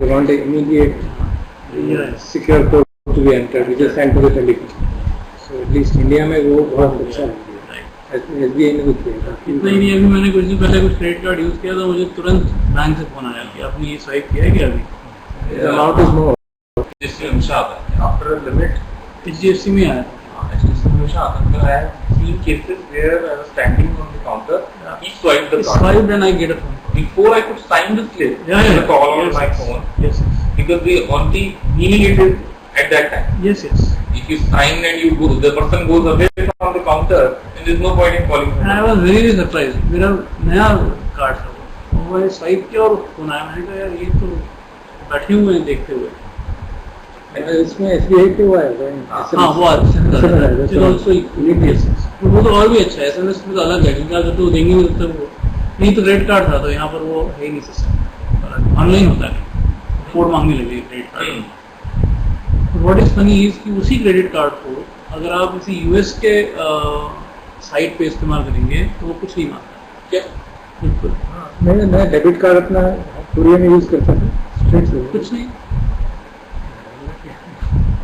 They want an immediate secure code to be entered, which is sent to the telecom. So at least India में वो बहुत अच्छा है. SBI ने कुछ किया. इतना ही नहीं, अभी मैंने कुछ दिन पहले कुछ क्रेडिट कार्ड यूज किया तो मुझे तुरंत बैंक से फोन आया कि आपने ये स्वाइप किया है क्या अभी? The amount is more. इससे हमेशा आता है आफ्टर लिमिट. HDFC में आया. HDFC में हमेशा आता है. I have seen cases where I was standing on the counter, he swiped the card. Swiped and I get a phone. Before I could sign the slip, Yeah. the call on my phone. Yes. Because the only meaning it is at that time. Yes. Yes. If you sign and you go, the person goes away from the counter, and there is no point in calling. And I was very surprised. मेरा नया card था वो. मैंने swipe किया और phone आया. मैंने कहा यार ये तो बैठे हुए हैं देखते हुए. इसमें SBI पे हुआ है. हाँ वो also yes. वो तो और भी अच्छा है. SMS में तो अलग है क्योंकि आप तो देंगे नहीं तब वो नहीं तो क्रेडिट कार्ड था तो यहाँ पर वो है ही नहीं सिस्टम. ऑनलाइन होता है. कोड मांगने लगे credit card. What is funny is कि उसी क्रेडिट कार्ड को अगर आप किसी यूएस के साइट पे इस्तेमाल करेंगे तो वो कुछ नहीं मांगता. क्या? बिल्कुल. मैं डेबिट कार्ड अपना कोरिया में यूज करता था. कुछ नहीं.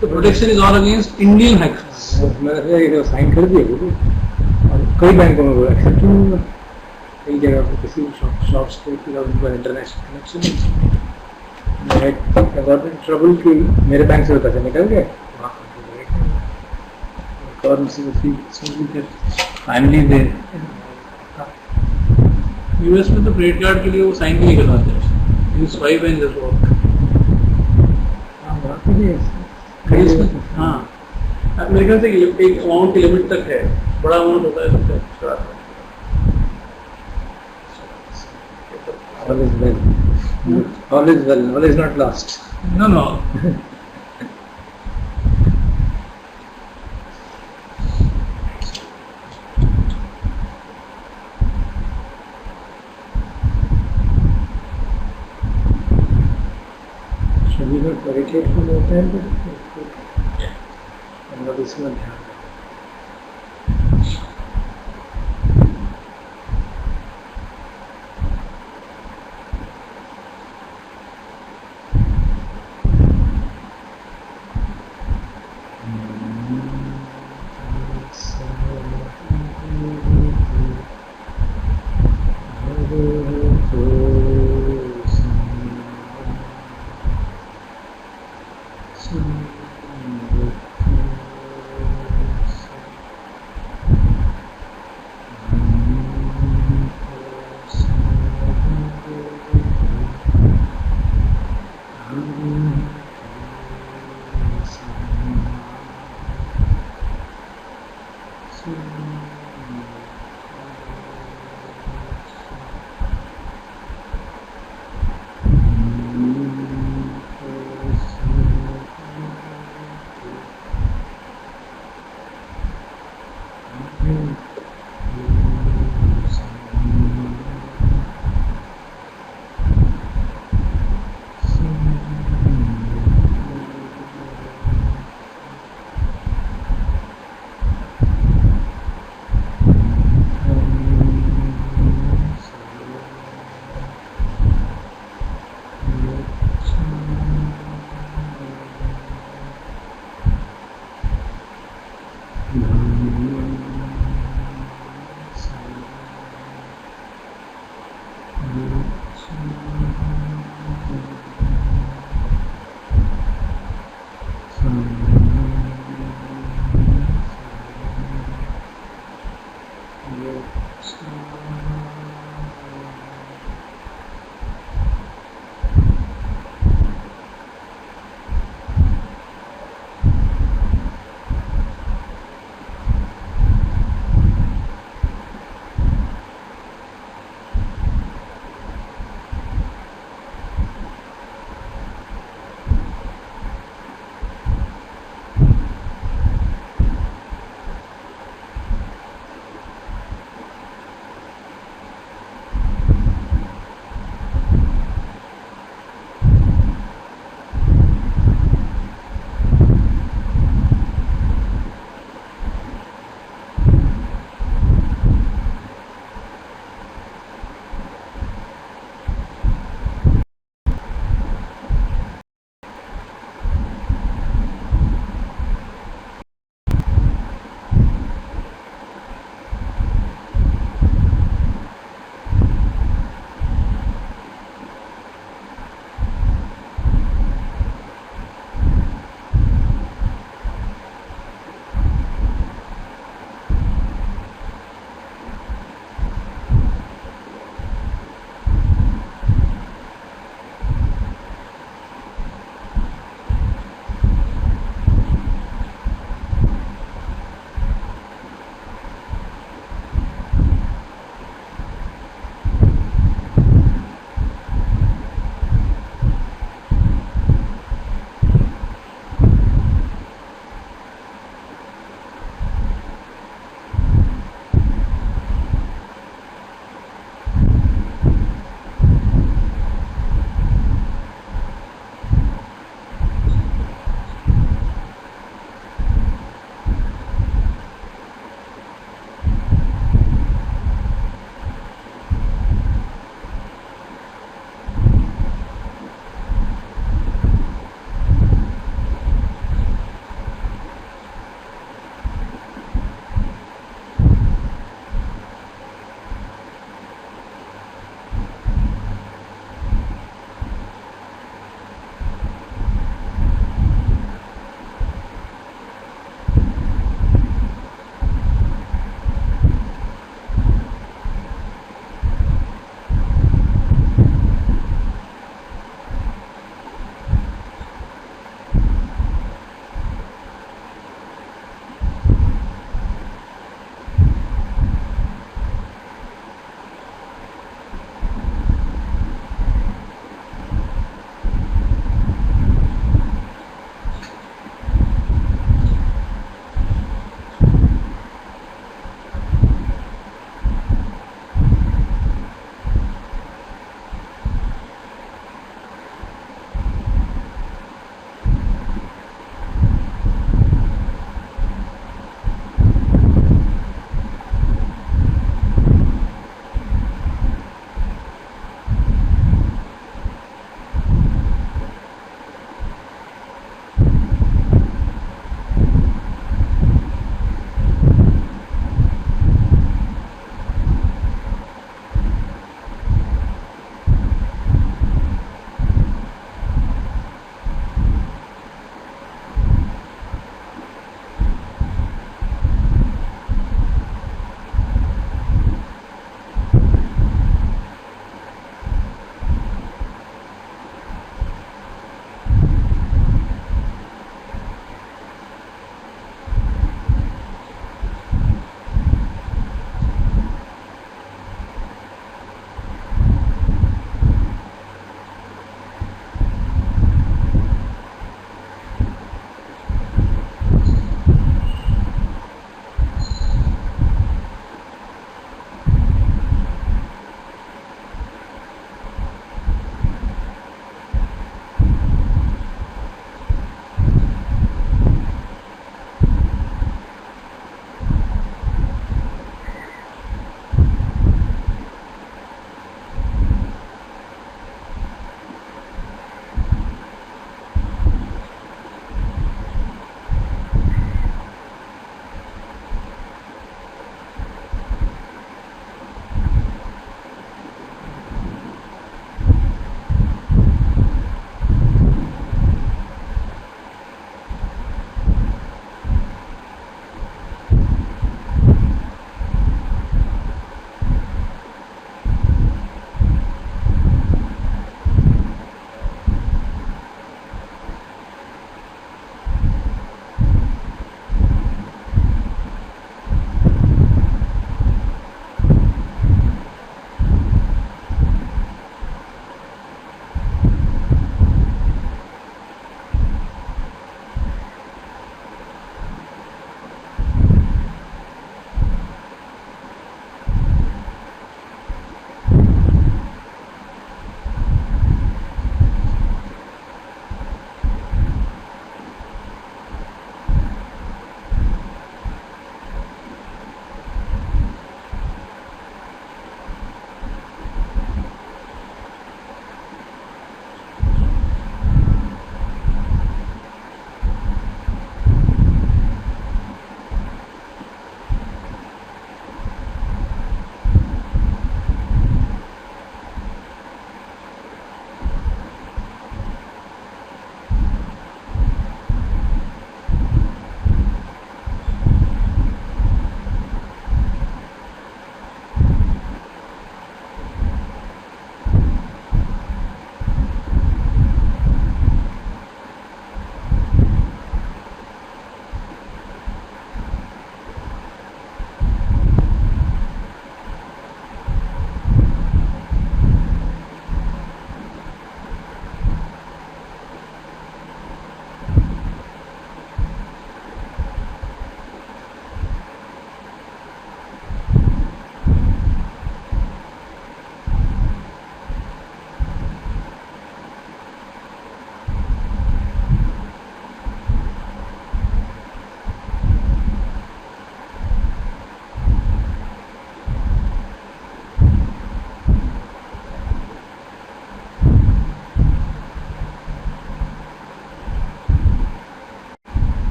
तो protection is all against Indian hackers. मैंने साइन कर दिया वो. और कई बैंकों में बोला एक्सेप्ट नहीं. कई जगह पर किसी शॉप्स पे फिर उनका इंटरनेशनल कनेक्शन. मैं गॉट इन ट्रबल कि मेरे बैंक से पैसे निकल गए. फाइनली दे यूएस में तो क्रेडिट कार्ड के लिए वो साइन भी नहीं करवाते हैं. You swipe and just walk. हाँ मेरे ख्याल से एक अमाउंट की लिमिट तक है. बड़ा अमाउंट होता है तो all is well. All is well. All is not lost. No. सभी लोग परिचय को होते हैं तो हम लोग इसमें ध्यान.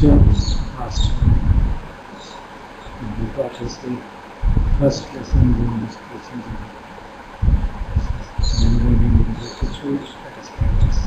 lectures last time. We got us the first lesson in this lesson. And we're going to switch. Let us practice.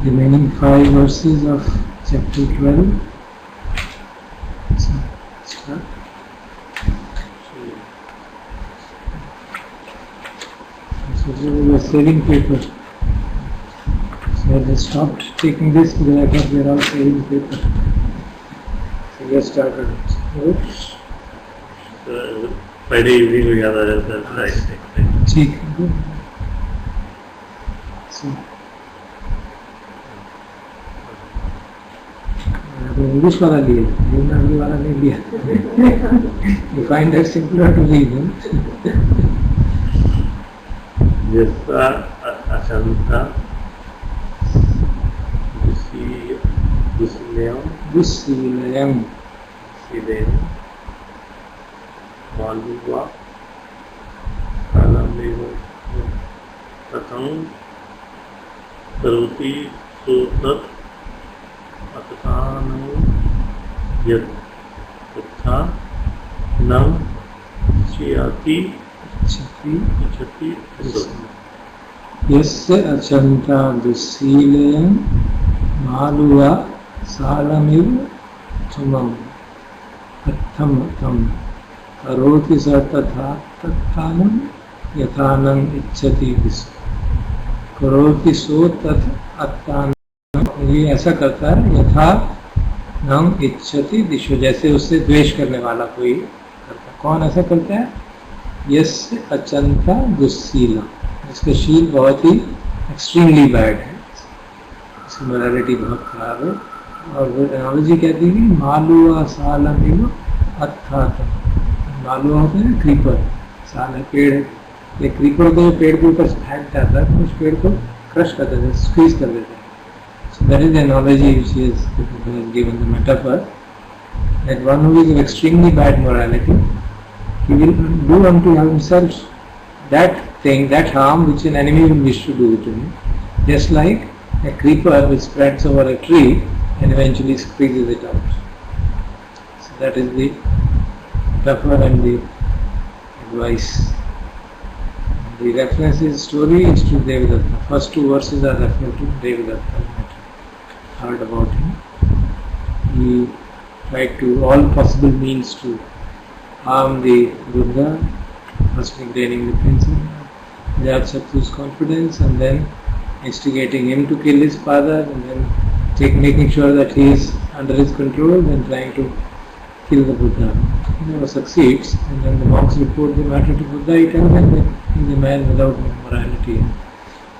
Remaining 5 verses of chapter 12. So, start. So this is a saving paper. So I just stopped taking this because I thought we are all saving paper. So get started. Friday evening में याद आ जाता है Friday. ठीक है। English वाला लिए, देवनागरी वाला नहीं लिया। You find that simpler to read, जैसा अशंका दुस्सीलयम् मालूवा कालमेव कथं करोति सो तत् अततानो यत् तथा न चियाति इच्छति यस्य अचन्ता दुस्सीलयम् मालुवा सालमिव चुमम् कथं तं करोति स तथा तत्थानं यथा न इच्छति करोति सो तत् अत्तानं, ये ऐसा करता है यथा न इच्छति दिशो, जैसे उससे द्वेष करने वाला कोई करता है। कौन ऐसा करता है? यस्य अचंता दुस्सीला, जिसका शील बहुत ही एक्सट्रीमली बैड है, उसकी मोरालिटी बहुत खराब है। और वो एनालॉजी क्या दी गई? मालुआ सालमिव अत्थातम। मालुआ होता है क्रीपर, साल है पेड़ है, ये क्रीपर होता है पेड़ के ऊपर फैंक जाता है, तो उस पेड़ को क्रश कर देते हैं, स्क्वीज कर देते हैं। So that is the analogy which is given, the metaphor, that one who is of extremely bad morality, he will do unto himself that thing, that harm which an enemy will wish to do to him, just like a creeper which spreads over a tree and eventually squeezes it out. So that is the metaphor and the advice. The reference is story is to Devadatta. First two verses are referred to Devadatta. Heard about him. He tried to all possible means to harm the Buddha, first draining the principle, Ajatashatru's confidence, and then instigating him to kill his father, and then making sure that he is under his control, and trying to kill the Buddha. He never succeeds, and then the monks report the matter to Buddha. He tells them that he is a man without morality,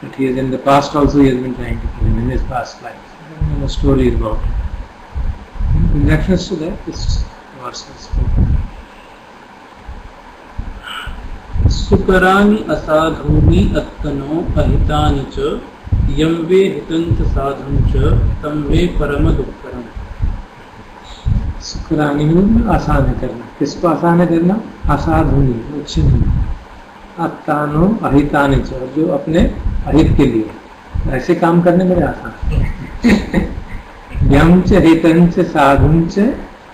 that he is in the past also he has been trying to kill him in his past life. And the story is about it. In reference to that, this verse is spoken. सुकराणि असाधूनि अत्तनो अहितानि च यं वे हितंत साधुं च तं वे परम दुःखरम्। सुकराणि में आसान है करना, किसको आसान है करना? असाधुनि, अच्छे नहीं, अत्तानो अहितानि च, जो अपने अहित के लिए, ऐसे काम करने में आसान है। यम च हितं च साधुं च,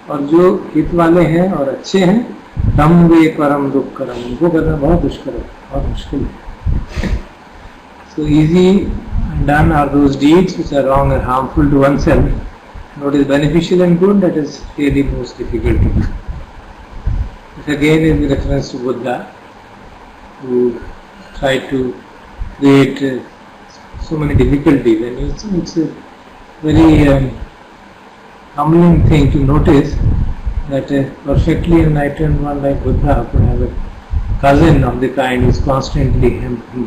और जो हित वाले हैं और अच्छे हैं, तम वे परम दुःखरम, उनको करना बहुत दुष्कर है, बहुत मुश्किल है। So easy done are those deeds which are wrong and harmful to oneself. What is beneficial and good, that is really most difficult to do. This again is the reference to Buddha, who tried to create so many difficulties, and it's a very humbling thing to notice that a perfectly enlightened one like Buddha could have a cousin of the kind who is constantly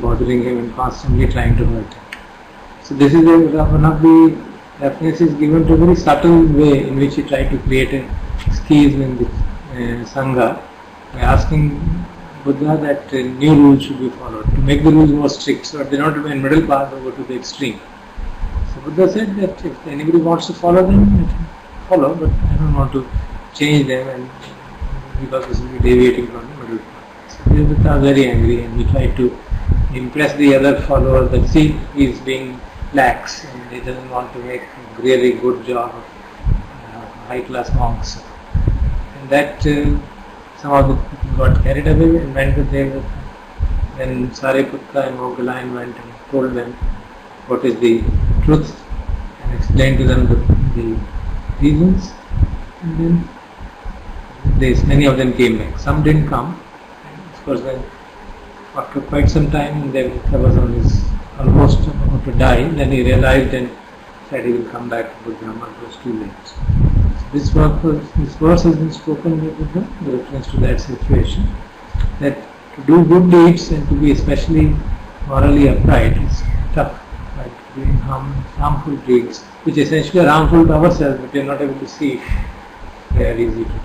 bothering him and constantly trying to hurt him. So this is one of the references given to a very subtle way in which he tried to create a schism in the Sangha by asking Buddha that new rules should be followed, to make the rules more strict so that they don't be in middle path or go to the extreme. So Buddha said that if anybody wants to follow them, let him follow, but I don't want to change them, and because this will be deviating from the middle path. So Buddha was very angry, and he tried to impress the other followers that see, he is being lax and he doesn't want to make a really good job of high class monks. And that some of the people got carried away and went with them. Then Sariputta and Moggallon went and told them what is the truth and explained to them the reasons, and then many of them came back. Some didn't come. And of course, then after quite some time, Devadatta was almost about to die. Then he realized and said he will come back to Buddha, but it was too late. So this verse has been spoken with reference to that situation, that to do good deeds and to be especially morally upright is tough, like doing harmful deeds, which essentially are harmful to ourselves, but we are not able to see it. They are easy to do.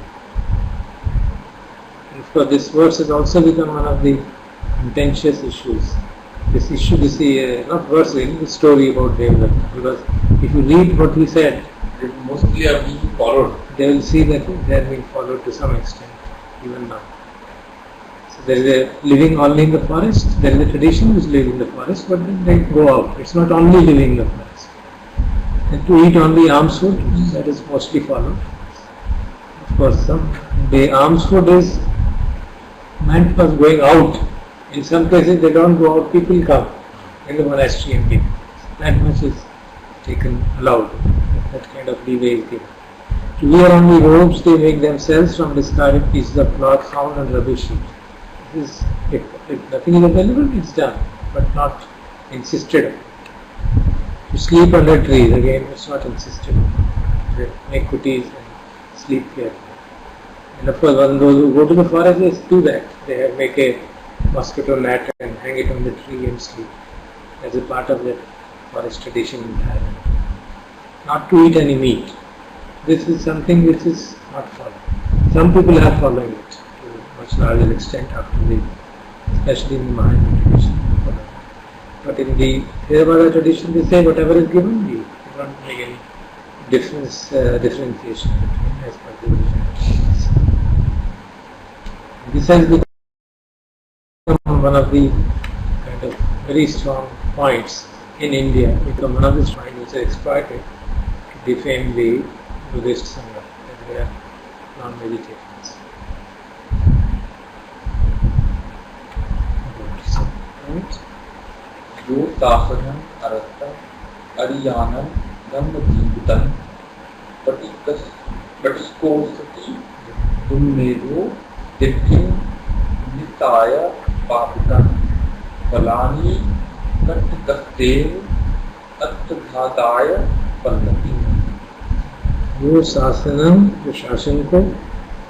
And of course, this verse has also become one of the contentious issues. This issue, not verse, the story about Devadatta, because if you read what he said, They mostly are being followed. they will see that they are being followed to some extent, even now. So there is a living only in the forest, there is a tradition which live in the forest, but then they go out. It's not only living in the forest. And to eat only alms food, that is mostly followed. Of course, the alms food is meant for going out. In some cases they don't go out, people come in the monastery and give. That much is taken, allowed. That kind of leeway is given. To wear only robes they make themselves from discarded pieces of cloth found on rubbish heaps. If nothing is available, it's done, but not insisted on. To sleep under trees, again, it's not insisted on. They make kutis and sleep here. And of course, when those who go to the forest, they do that. They make a mosquito net and hang it on the tree and sleep. As a part of that forest tradition in Thailand. Not to eat any meat. This is something which is not followed. Some people are following it to a much larger extent after especially in the Mahayana tradition. But in the Theravada tradition, they say whatever is given, we don't make any differentiation between as per the original. This has become one of the kind of very strong points in India, become one of the points which are exploited to defame the Buddhist Sangha, that they are non-vegetarians. जो शासनम अरस्तम अरियानम ब्रह्मजीवितम पटिकोसति तुमेरो दिट्ठिं निताय पापितम फलानि कट्टकस्तेव अत्तघाताय पल्लति। जो शासनम, जो शासन को,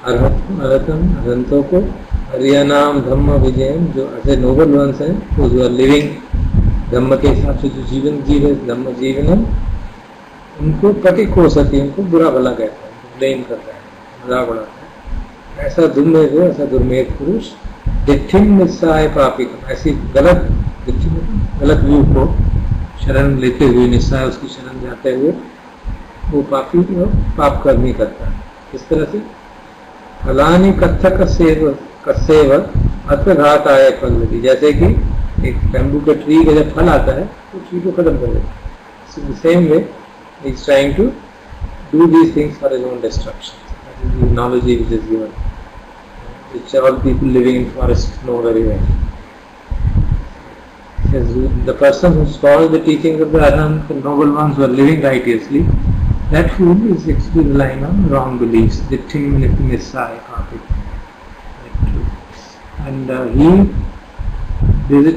अरहतम, अरहंतों को, हरियाणाम धम्म विजयम, जो ऐसे Nobel once हैं, वो जो लिविंग धम्म के हिसाब से जो जीवन जी रहे, धम्म जीवनम, उनको पटिकोसति, उनको बुरा भला कहता है, ब्लेम करता है, मजाक उड़ाता है। ऐसा दुर्मेध, ऐसा दुर्मेध पुरुष दिट्ठिम निस्साय पापिकम, ऐसी गलत गलत व्यू को शरण लेते हुए, निस्साय उसकी शरण जाते हुए, वो पापी और पाप कर्मी करता है। इस तरह से फलानी कत्थक सेव अर्थघात आय फल, जैसे कि एक बैम्बू के ट्री का जब फल आता है तो ट्री को खत्म कर देता है। So the same way he is trying to do these things for his own destruction. That is the analogy which is given, which all people living in forest know very well. The person who follows the teachings of the Arhant, the noble ones who are living righteously, that fool is actually relying on wrong beliefs, the Timnipnisai Papi. And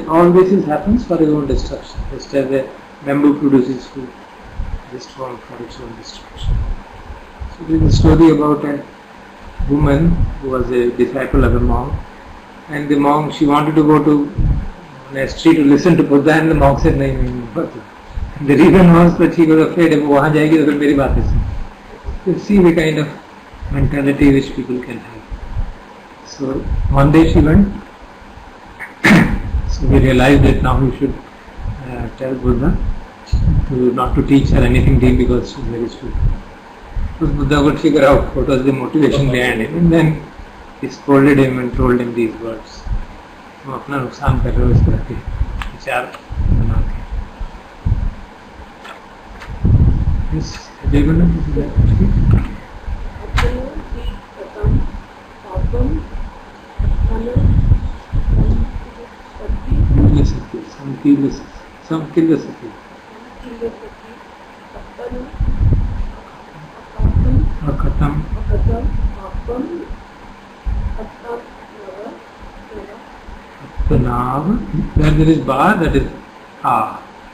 all this happens for his own destruction, just as a bamboo produces food, just for its own destruction. So there is a story about a woman who was a disciple of a monk, and the monk, she wanted to go to monastery to listen to Buddha, and the monk said, no. The reason was that she was afraid, if वहाँ जाएगी तो फिर मेरी बातें सुन. You see the kind of mentality which people can have. So one day she went. So we realized that now we should tell Buddha not to teach her anything deep because she is very stupid. So Buddha could figure out what was the motivation behind it, and then he scolded him and told him these words. वो अपना नुकसान कर रहे हो इस तरह के विचार बना के। Tanav, where there is ba, that is a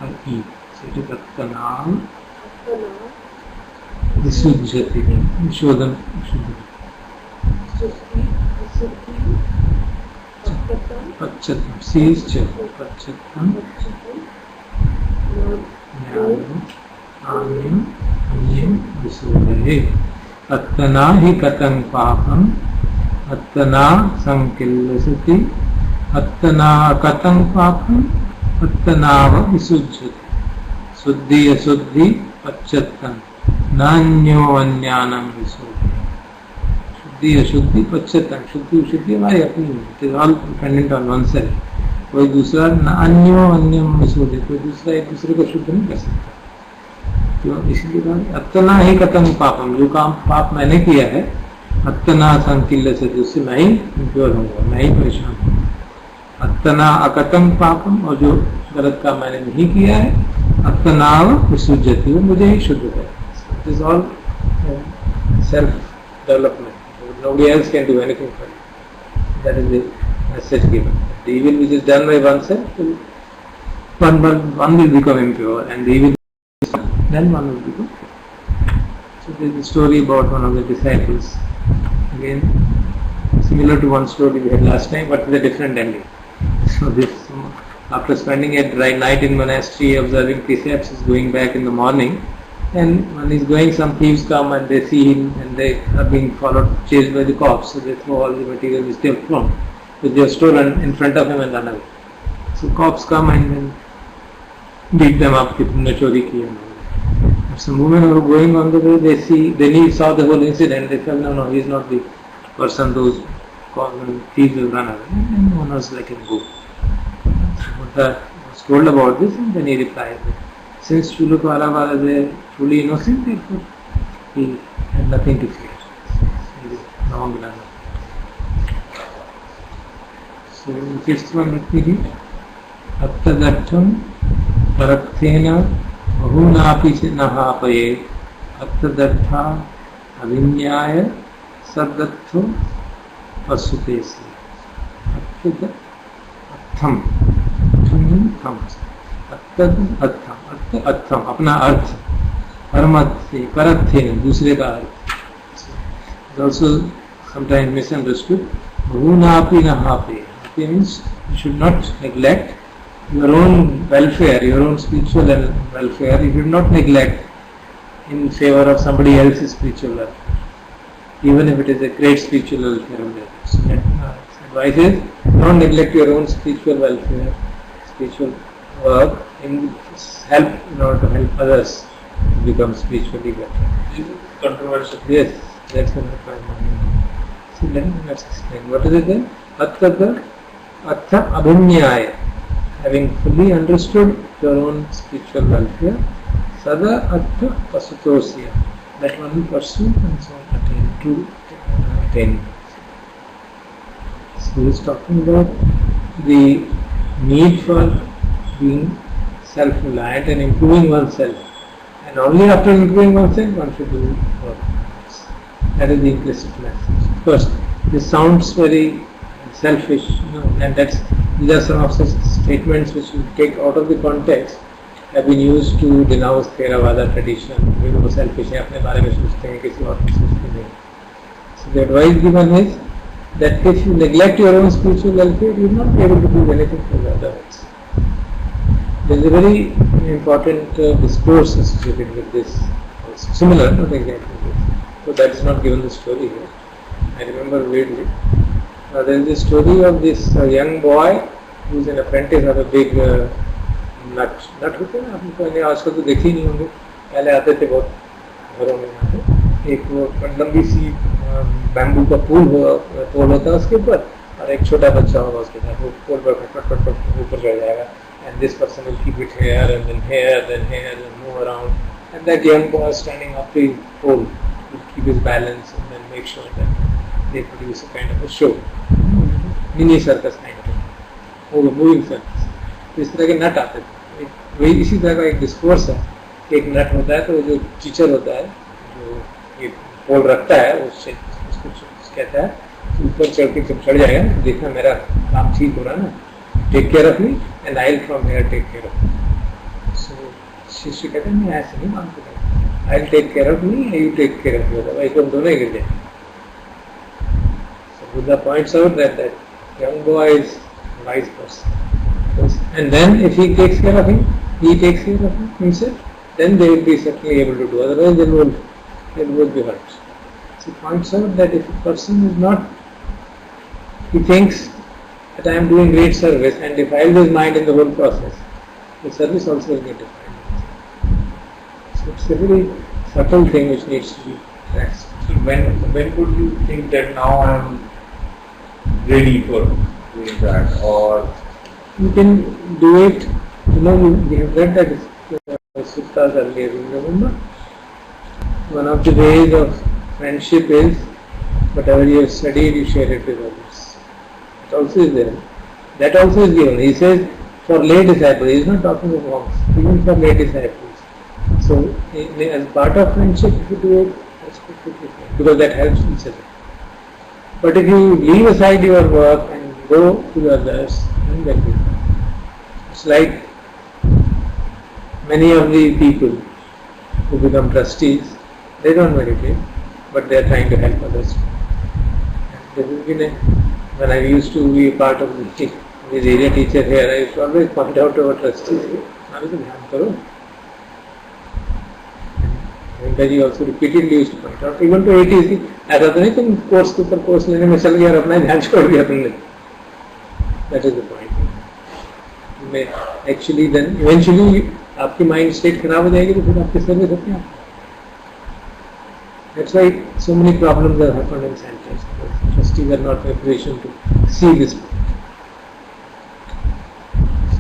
or e. So it is Tanav. विसुज्यति शोधन पच्चतम शीर्ष पच्चतम विशोधे अत्तना हि कथं पापम अत्तना संकिल्यसति अत्तना कथं पापम अत्तनाव विसुज्यति शुद्धि अशुद्धि पच्चतम नान्यो अन्यानम विशोधे शुद्धि अशुद्धि पच्चतम शुद्धि शुद्धि हमारी अपनी it is all dependent on one self कोई दूसरा अन्यो अन्यम विशोधे कोई दूसरा एक दूसरे को शुद्ध नहीं कर सकता तो इसलिए बात अत्तना ही कथं पापम जो काम पाप मैंने किया है अत्तना संकिल्य से उससे मैं ही इम्प्योर होऊंगा मैं ही परेशान हूँ अत्तना अकथं पापम और जो गलत काम मैंने नहीं किया है अत्तनाव विसुज्यति वो मुझे ही शुद्ध है it is all self development nobody else can do anything for you that is the message given the evil which is done by oneself one will become impure and the evil then one will become so there is a story about one of the disciples again similar to one story we had last time but with a different ending so this after spending a dry night in monastery observing precepts is going back in the morning and when he's going some thieves come and they see him and they are being followed chased by the cops so they throw all the material which they have thrown which they have stolen in front of him and run away so cops come and then beat them up कि तुमने चोरी की है some women who are going on the way they saw the whole incident they felt no he is not the person those thieves will run away and no one was let him go Buddha was told about this and then he replied that since Chulukwala was truly innocent, therefore he had nothing to fear. He is wrong done. So the fifth one, let me read. Attadatham parathena bahunapi nahapaye attadatha avinyaya saddatho pasutesi. Attadatham अर्थम अपना अर्थ परमत से परत थे दूसरे का अर्थ also sometimes misunderstood bhunapi nahape means you should not neglect your own welfare your own spiritual welfare you should not neglect in favor of somebody else's spiritual welfare even if it is a great spiritual welfare of theirs so advice is don't neglect your own spiritual welfare spiritual work in help in order to help others become spiritually better. This is controversial. Yes, that's what I'm saying. So then let's explain. What is it then? Attha abhinyaya. Having fully understood your own spiritual welfare, sada attha pasutosya. That one will pursue and so attain. So he's talking about the need for being self-reliant and improving oneself. And only after improving oneself, one should do work. That is the implicit message. Of course, this sounds very selfish, and these are some of such statements which you take out of the context, have been used to denounce Theravada tradition. वे लोग selfish हैं, अपने बारे में सोचते हैं, किसी और को सोचते नहीं. So the advice given is that if you neglect your own spiritual welfare, you will not be able to do anything for the others. There is a very important discourse associated with this, similar, not exactly this. So that is not given the story here. I remember weirdly. There is a story of this young boy who is an apprentice of a big nut. Nut होते हैं ना, आपने आजकल तो देखे ही नहीं होंगे. पहले आते थे बहुत घरों में यहाँ पे. एक वो लंबी सी बैम्बू का पोल होता है उसके ऊपर और एक छोटा बच्चा होगा उसके साथ वो पोल पर फट ऊपर चढ़ जाएगा. And this person will keep it here and then here, and move around. And that young boy standing up the pole will keep his balance and then make sure that they produce a kind of a show. Mini circus kind of a moving circus. तो इस तरह के नट आते थे. वही इसी तरह का एक डिस्कोर्स है. एक नट होता है तो जो टीचर होता है जो ये पोल रखता है उससे उसको कहता है ऊपर चढ़ के जब चढ़ जाएगा देखना मेरा काम ठीक हो रहा है ना. Take care of me and I'll from here take care of you. So शिष्य कहते हैं मैं ऐसे नहीं काम करूँगा. I'll take care of me, you take care of you. Otherwise, हम दोनों ही गिर जाएंगे. So Buddha points out that young boy is a wise person. And then if he takes care of him, he takes care of himself, then they will be certainly able to do. Otherwise, they will be hurt. So he points out that if a person is not, he thinks that I am doing great service and defiles his mind in the whole process, the service also will get defiled. So it's a very subtle thing which needs to be grasped. So when could you think that now I am ready for doing that, or you can do it, we have read that suttas earlier, you remember? One of the ways of friendship is whatever you have studied, you share it with others. That also is there. That also is given. He says for lay disciples, he is not talking of monks, even for lay disciples. So as part of friendship, if you do it, that's completely fine, because that helps each other. But if you leave aside your work and go to others, then that will be. It's like many of the people who become trustees, they don't meditate, but they are trying to help others. There has been when I used to be part of this area teacher here, I used to always point out to our trustees, Venkaji also repeatedly used to point out, even to ATC, ऐसा तो नहीं तुम course के ऊपर course लेने में चल गया और अपना ध्यान छोड़ दिया तुमने. That is the point. Actually then eventually आपकी माइंड स्टेट खराब हो जाएगी तो फिर आपकी सर्विस अपने आप. That's why so many problems have happened in centers. Trustees are not in a position to see this.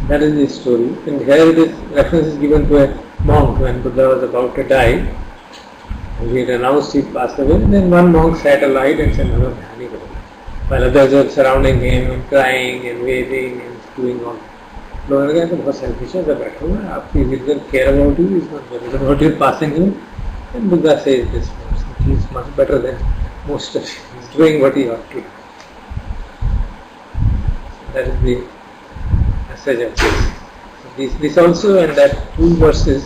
That is the story. And here this reference is given to a monk when Buddha was about to die. And he had announced he passed away. And then one monk sat alight and said, "No, Dhani karo." While others were surrounding him and crying and waving and doing all. लोगों ने कहा तो बहुत selfish है, जब बैठो ना आपकी vision care about you is not worried about your passing away. And Buddha says this person, he is much better than most of you. He is doing what he ought to do. That is the message of this. So this also and that two verses,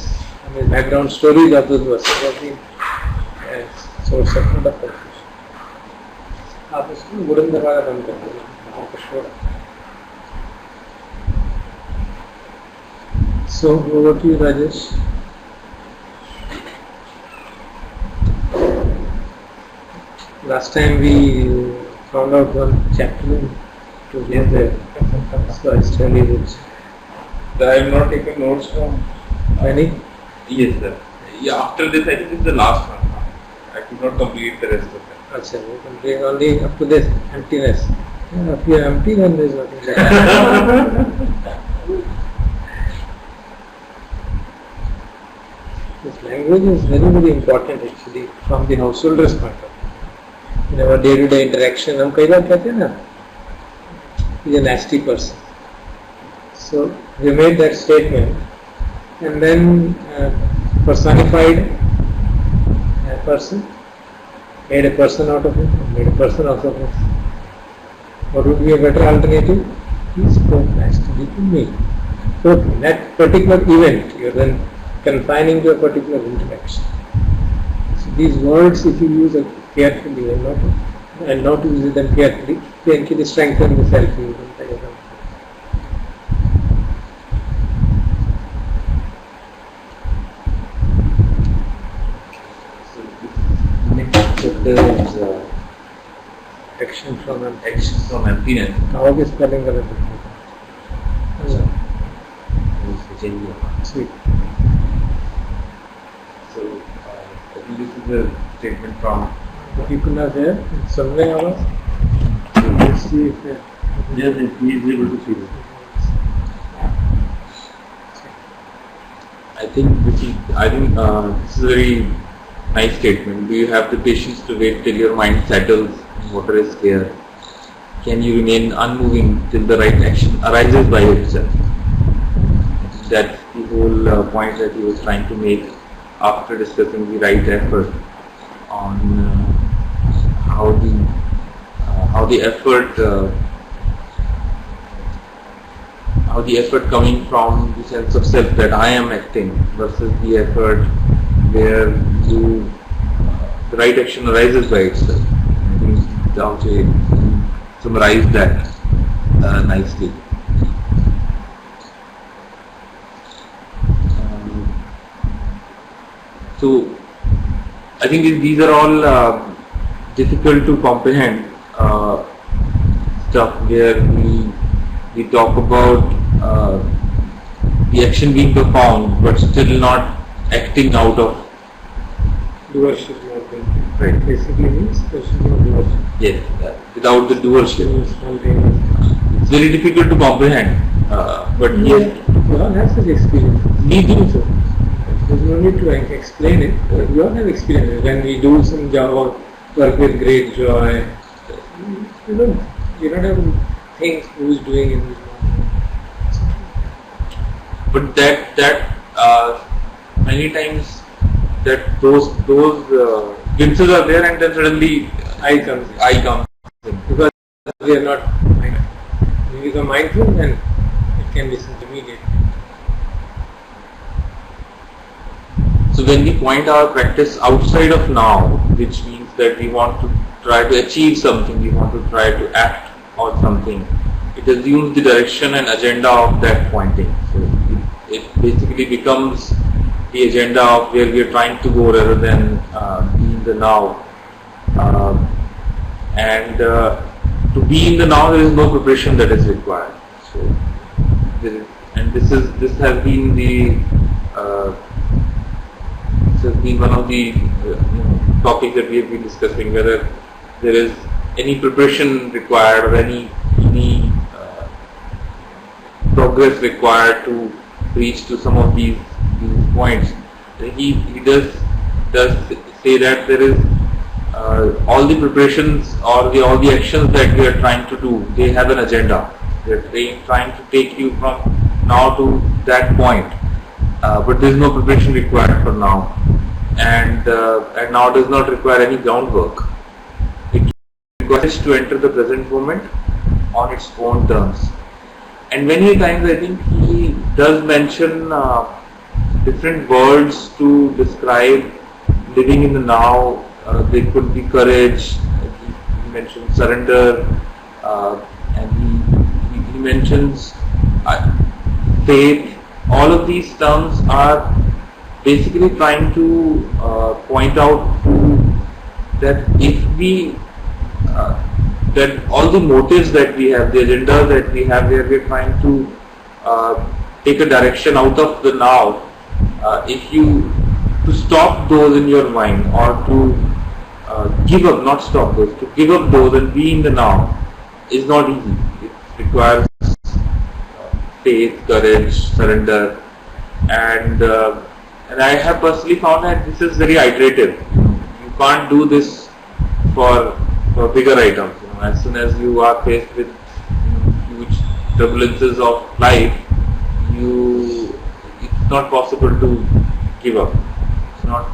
I mean background stories of those verses have been a source of lot of confusion. आप इसको wooden दरवाजा बंद कर दो, वहाँ पर शोर. So over to you, Rajesh. Last time we found out one chapter together, so I studied it. I have not taken notes from Any? Yes, sir. Yeah, after this, I think it's the last one. I could not complete the rest of them. Achha, we can bring only up to this emptiness. Yeah, if you are empty, then there is nothing left. This language is very, very important actually from the householder's point of view. In our day-to-day interaction, हम कई बार कहते हैं ना, he is a nasty person. So we made that statement, and then personified a person, made a person out of it, made a person out of it. What would be a better alternative? He spoke nicely to me. So that particular event, you are then confining to a particular interaction. So these words, if you use it carefully and not use them carefully, they actually strengthen the self-view. Action from emptiness. How is spelling of it? Sweet. So, I think this is a statement from. The people are there. Sunday hours. Let's see if Yes, he is able to see it. I think this is a very nice statement. Do you have the patience to wait till your mind settles and water is clear? Can you remain unmoving till the right action arises by itself? That's the whole point that he was trying to make after discussing the right effort on how the effort coming from the sense of self that I am acting versus the effort where the right action arises by itself. I think Dao Che summarized that nicely. So I think these are all difficult to comprehend stuff where we talk about the action being performed but still not acting out of. Doership more than Right. basically means question of doership. Yes, without the doership. Spontaneous. It's very difficult to comprehend. But yes, We all have such experience. we do so. There's no need to explain it. But we all have experience. When we do some job or work with great joy, you don't have to think who's doing it, who's not. But that many times that those glimpses are there, and then suddenly I comes in. I come. Because we are not mindful. When we become mindful, then it can be something immediate. So when we point our practice outside of now, which means that we want to try to achieve something, we want to try to act on something, it assumes the direction and agenda of that pointing. So it basically becomes the agenda of where we are trying to go rather than be in the now. And to be in the now, there is no preparation that is required. So, this has been the this has been one of the topics that we have been discussing, whether there is any preparation required or any progress required to reach to some of these points. He does say that there is all the preparations or all the actions that we are trying to do, they have an agenda. They are trying to take you from now to that point, but there is no preparation required for now, and now does not require any groundwork. It requires to enter the present moment on its own terms. And many times I think he does mention different words to describe living in the now. They could be courage, he mentions surrender, and he mentions faith. All of these terms are basically trying to point out that if we that all the motives that we have, the agenda that we have, where we are trying to take a direction out of the now, if you to stop those in your mind or to give up, not stop those, to give up those and be in the now is not easy. It requires faith, courage, surrender, and I have personally found that this is very iterative. You can't do this for bigger items. As soon as you are faced with huge turbulences of life, it's not possible to give up. It's not.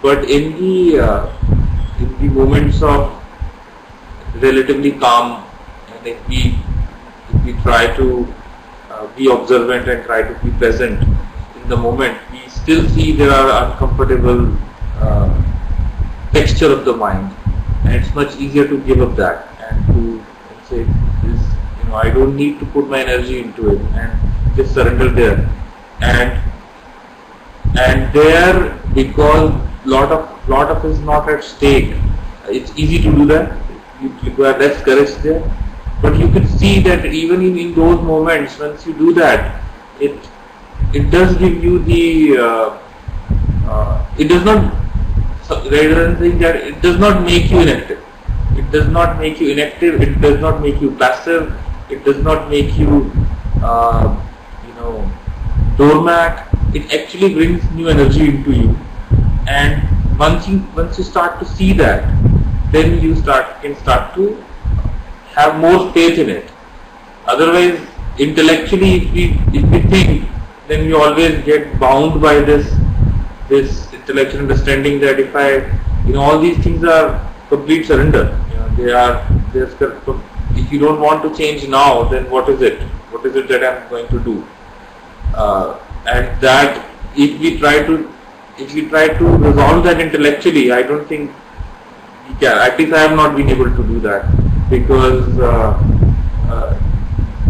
But in the moments of relatively calm, and if we try to be observant and try to be present in the moment, we still see there are uncomfortable texture of the mind, and it's much easier to give up that and to say, I don't need to put my energy into it and just surrender there. And there, because lot of is not at stake, it's easy to do that. You require less courage there, but you can see that even in those moments, once you do that, it does give you the it does not, rather than saying that, it does not make you inactive. It does not make you inactive. It does not make you passive. It does not make you doormat. It actually brings new energy into you, and once you start to see that, then you can start to have more faith in it. Otherwise, intellectually, if we think, then we always get bound by this intellectual understanding that if all these things are complete surrender. If you don't want to change now, then what is it? What is it that I'm going to do? And that if we try to if we try to resolve that intellectually, I don't think we can. At least I have not been able to do that, because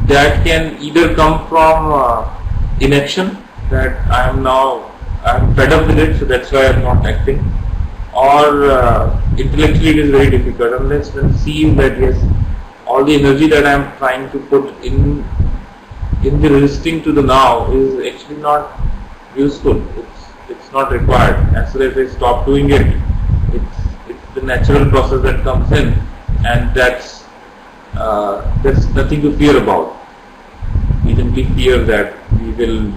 that can either come from inaction, that I'm fed up with it, so that's why I'm not acting, or intellectually it is very difficult unless one sees that yes, all the energy that I'm trying to put in the resisting to the now is actually not useful. It's not required. As soon as I stop doing it, it's the natural process that comes in, and that's nothing to fear about. We simply fear that we will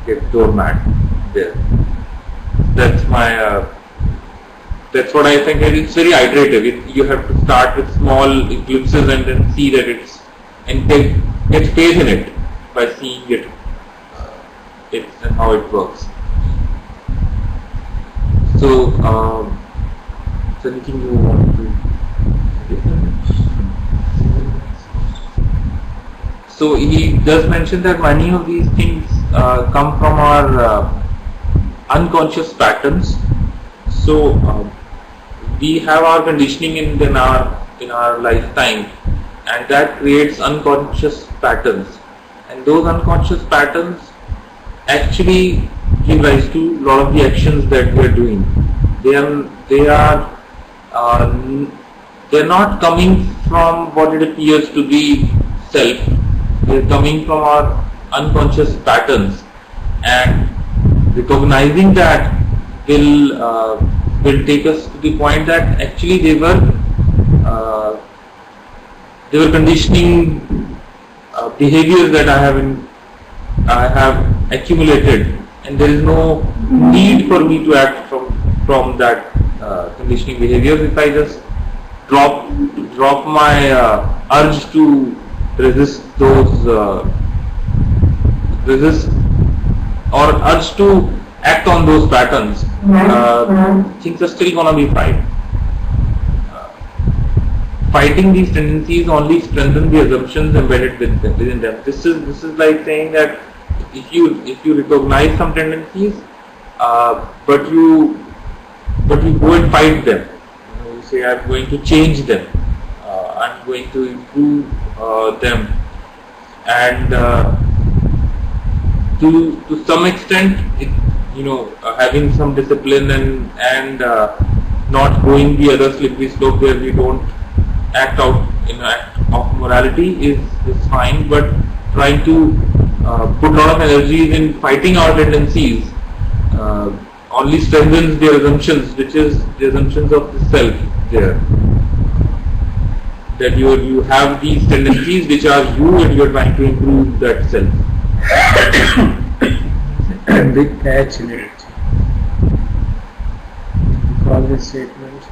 get doormat there. That's what I think. It's very iterative. You have to start with small eclipses and then see that get faith in it by seeing it and how it works. So, is there anything you want to? So he does mention that many of these things come from our unconscious patterns. So we have our conditioning in our lifetime, and that creates unconscious patterns. And those unconscious patterns actually give rise to a lot of the actions that we are doing. They're not coming from what it appears to be self. They're coming from our unconscious patterns, and recognizing that will take us to the point that actually they were conditioning behaviors that I have accumulated, and there is no need for me to act from that conditioning behaviors. If I just drop my urge to resist or urge to act on those patterns, things are still gonna be fine. Fighting these tendencies only strengthen the assumptions embedded within them. This is like saying that if you recognize some tendencies, but you go and fight them. You say, I'm going to change them. I'm going to improve them, and to some extent, having some discipline and not going the other slippery slope where we don't act out in an act of morality is fine, but trying to put a lot of energies in fighting our tendencies only strengthens their assumptions, which is the assumptions of the self there. That you have these tendencies which are you, and you are trying to improve that self. Big catch in it. Call this statement.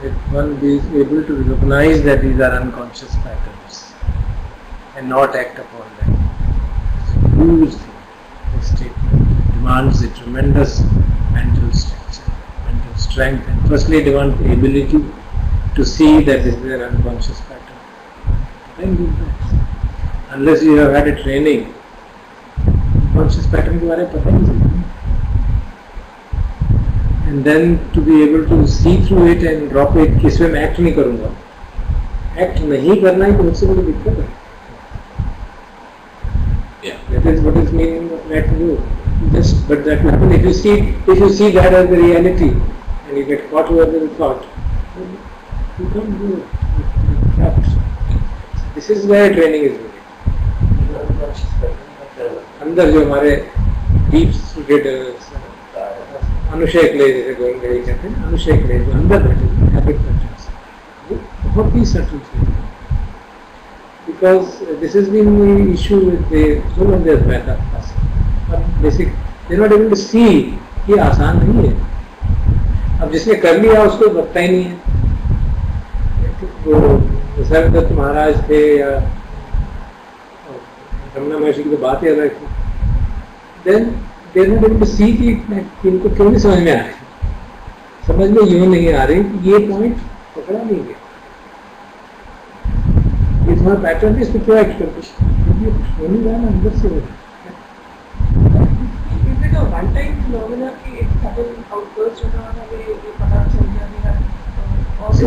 If one is able to recognize that these are unconscious patterns and not act upon them, it's a huge thing. This statement demands a tremendous mental structure, mental strength, and firstly demands the ability to see that this is an unconscious pattern. Then do that. Unless you have had a training, unconscious pattern के बारे में पता नहीं चलता. And then to be able to see through it and drop it, कि इसमें मैं act नहीं करूँगा. Act नहीं करना ही तो मुझसे बड़ी दिक्कत है. Yeah. That is what is meaning of act do. But that happen if you see that as the reality and you get caught over the thought, you can't do it. This is where training is needed. अंदर जो हमारे deep rooted anushaya clay जैसे गोविंद गढ़ी कहते हैं, anushaya clay जो अंदर बैठे हैं, हैबिट पैटर्न्स, वो बहुत ही सटल चीज है. Because this has been the issue with the so long as Veda class. But basic, they are not able to see कि आसान नहीं है. अब जिसने कर लिया उसको लगता ही नहीं है. तो सर्वदत्त महाराज थे या रमना महर्षि की तो बात ही अलग थी. Then they are not able to see कि इनको क्यों नहीं समझ में आ रही. समझ में यूँ नहीं आ रही कि ये पॉइंट पकड़ा नहीं गया. ये तुम्हारा पैटर्न है, इसको क्यों एक्ट करते हो? ये होने रहा है ना अंदर से. is a one-time phenomena कि एक sudden outburst होना वाला ये पता चल गया मेरा. Also,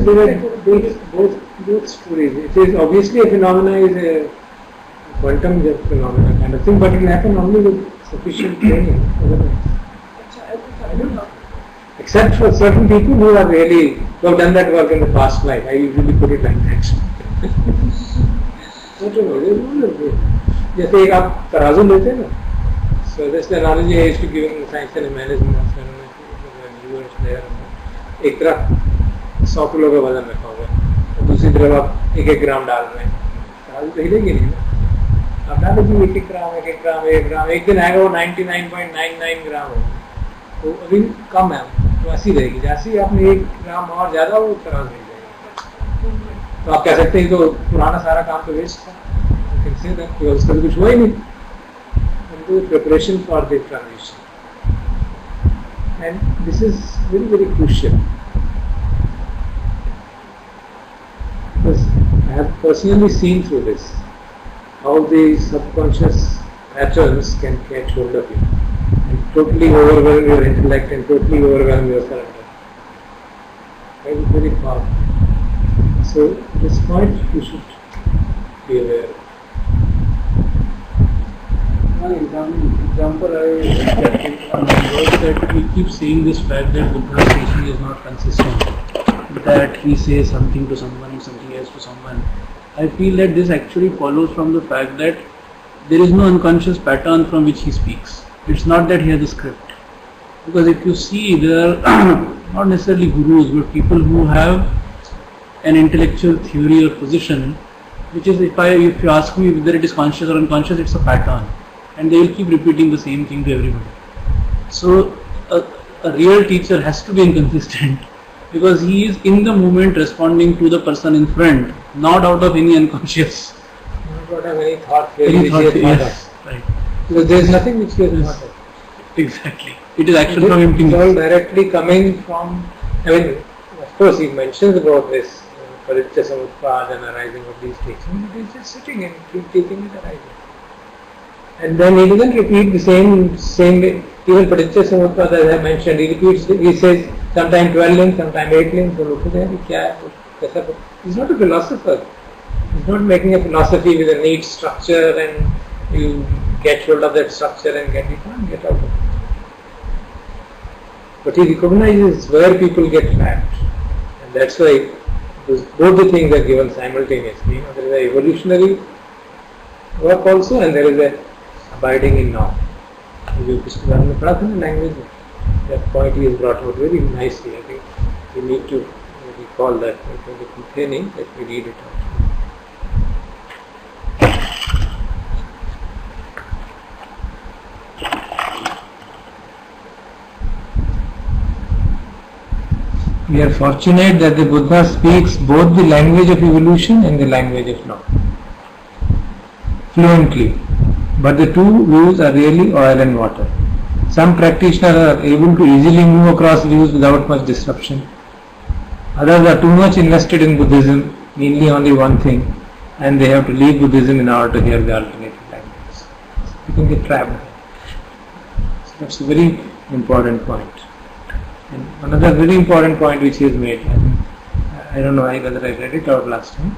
both stories. It is obviously a phenomena is a quantum phenomena kind of thing, but it will happen only with sufficient training. I don't know. Except for certain people who are really who have done that work in the past life. I usually put it like that. जैसे एक आप तराजू लेते हैं ना, so this analogy I used to give in science and management एक तरफ 100 kilo का वजन रखा हुआ है और दूसरी तरफ आप 1-1 ग्राम डाल रहे हैं, तराजू तो हिलेगी नहीं ना. आप डालेंगे 1-1 ग्राम, एक दिन आएगा वो 99.99 ग्राम होगा, तो अभी कम है तो ऐसी रहेगी. जैसे ही आपने 1 ग्राम और ज्यादा वो तराजू नहीं जाएगा, तो आप कह सकते हैं तो पुराना सारा काम तो वेस्ट था. उसका कुछ हुआ ही नहीं. Preparation for the transition, and this is very, very crucial because I have personally seen through this how the subconscious patterns can catch hold of you and totally overwhelm your intellect and totally overwhelm your character. Very, very far. So this point you should be aware of. Example was that we keep saying this fact that Buddha's teaching is not consistent, that he says something to someone and something else to someone. I feel that this actually follows from the fact that there is no unconscious pattern from which he speaks. It's not that he has a script. Because if you see, there are not necessarily gurus, but people who have an intellectual theory or position, which is, if you ask me whether it is conscious or unconscious, it's a pattern. And they will keep repeating the same thing to everybody. So a real teacher has to be inconsistent because he is in the moment responding to the person in front, not out of any unconscious. Not out of any thought. Yes, right. Because there is nothing which he has not done. Exactly. It is action from emptiness. It's all directly coming from, I mean, of course he mentions about this Paritya Samutpad and arising of these teachings. He is just sitting and taking it arising. And then he doesn't repeat the same way. Even Paritya Samutpad, as I mentioned, he repeats, he says sometime 12 links, sometime 8 links, so look at that, he's not a philosopher. He's not making a philosophy with a neat structure and you get hold of that structure and you can't get out of it. But he recognizes where people get trapped. And that's why both the things are given simultaneously. There is an evolutionary work also and there is a abiding in now. Language, that point he has brought out very nicely. I think we need to recall that in the complaining that we read it out. We are fortunate that the Buddha speaks both the language of evolution and the language of now fluently. But the two views are really oil and water. Some practitioners are able to easily move across views without much disruption. Others are too much invested in Buddhism, mainly only one thing, and they have to leave Buddhism in order to hear the alternative languages. You can get trapped. So that's a very important point. And another very important point which he has made, I don't know whether I read it out last time,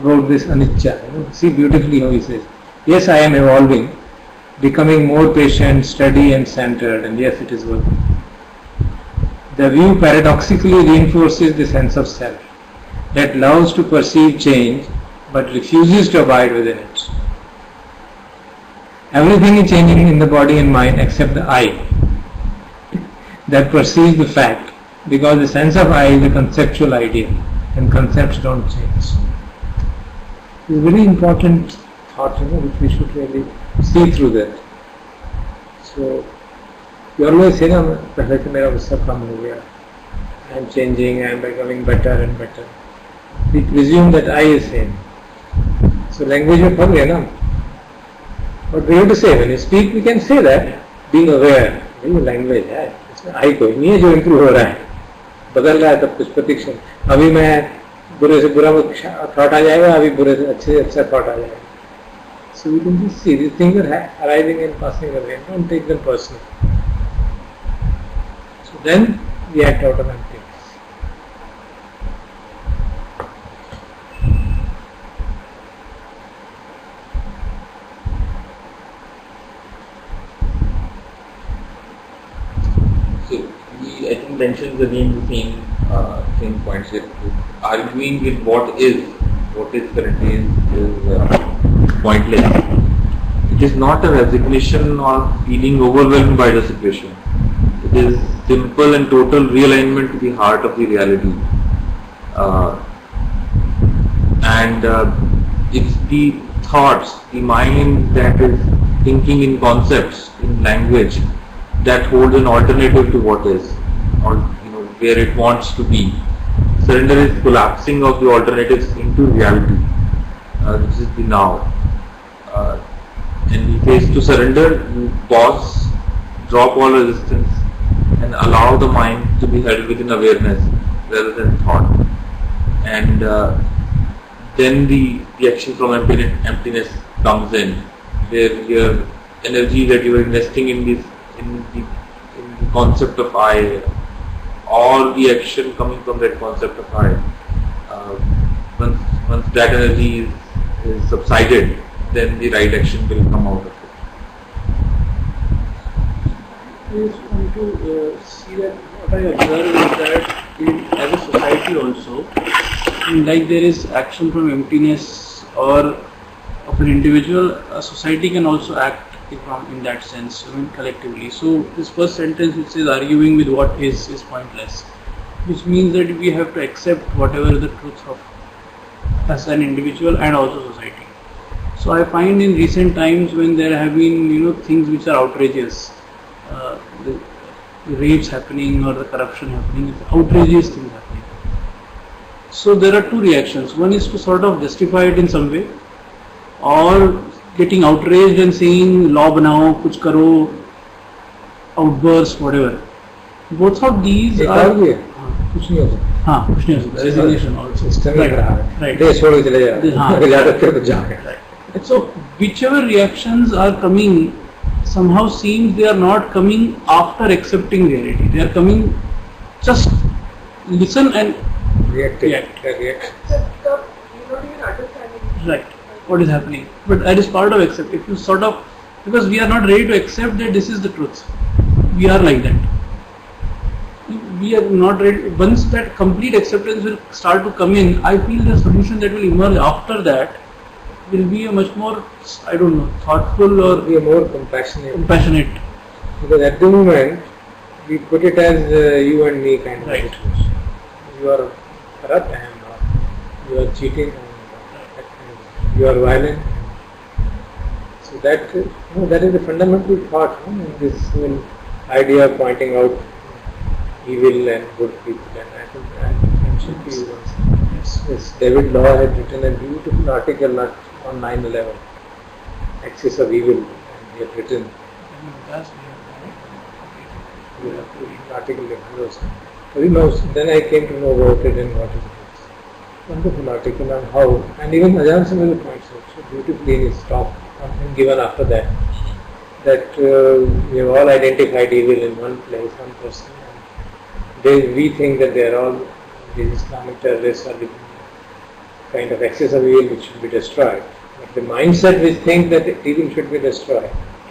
about this anicca. See beautifully how he says, yes, I am evolving, becoming more patient, steady and centered, and yes, it is working. The view paradoxically reinforces the sense of self that loves to perceive change but refuses to abide within it. Everything is changing in the body and mind except the I that perceives the fact, because the sense of I is a conceptual idea and concepts don't change. It's a very important thought, which we should really see through that. So, you always say, I am changing, I am becoming better and better. We presume that I is same. So, language में फर्क है ना. But we have to say, when you speak, we can say that, being aware. ये language है, इसमें I कोई नहीं है जो improve हो रहा है. बदल रहा है तब कुछ प्रतीक्षण. अभी मैं बुरे से बुरा थॉट आ जाएगा, अभी बुरे से अच्छा थॉट आ जाएगा. So we can just see these things are arising and passing away. Don't take them personally. So then we act out of emptiness. So he, I think, mentions again the same points that arguing with what is currently is pointless. It is not a resignation or feeling overwhelmed by the situation. It is simple and total realignment to the heart of the reality. And it's the thoughts, the mind that is thinking in concepts, in language, that holds an alternative to what is, or where it wants to be. Surrender is collapsing of the alternatives into reality. This is the now. And he says to surrender, you pause, drop all resistance, and allow the mind to be held within awareness rather than thought. And then the action from emptiness comes in, where your energy that you are investing in the concept of I, or the action coming from that concept of I, once that energy is subsided, then the right action will come out of it. I just want to see that what I observe is that as a society also, like there is action from emptiness or of an individual, a society can also act from in that sense, collectively. So this first sentence which says arguing with what is pointless, which means that we have to accept whatever the truth of as an individual and also society. So I find in recent times when there have been things which are outrageous, the rapes happening or the corruption happening, it's outrageous things happening. So there are two reactions. One is to sort of justify it in some way, or getting outraged and saying law banao, kuch karo, outbursts, whatever. Both of these are कुछ नहीं हो सकता. हाँ, कुछ नहीं हो सकता. Resignation also. System ही रहा है. Right. देश छोड़ के चले जाए. हाँ. अगर जा सकते तो जा. Right. So whichever reactions are coming, somehow seems they are not coming after accepting reality. They are coming just listen and react. Right. What is happening? But that is part of accept. If you sort of, because we are not ready to accept that this is the truth. We are like that. We are not ready. Once that complete acceptance will start to come in, I feel the solution that will emerge after that will be a much more, thoughtful or be a more compassionate. Because at the moment we put it as you and me kind of situation. You are corrupt, I am not. You are cheating, you are violent. So that is the fundamental thought in this whole idea of pointing out evil and good people. And I think I mentioned to you once. Yes, David Law had written a beautiful article on 9/11, Axis of Evil, and he had written. You have to read the article also. Then I came to know about it and what it is. Wonderful article on how, and even Ajahn Sumedho points out so beautifully in his talk given after that we have all identified evil in one place, one person. We think that they are all these Islamic terrorists or the kind of excess of evil which should be destroyed. But the mindset which thinks that evil should be destroyed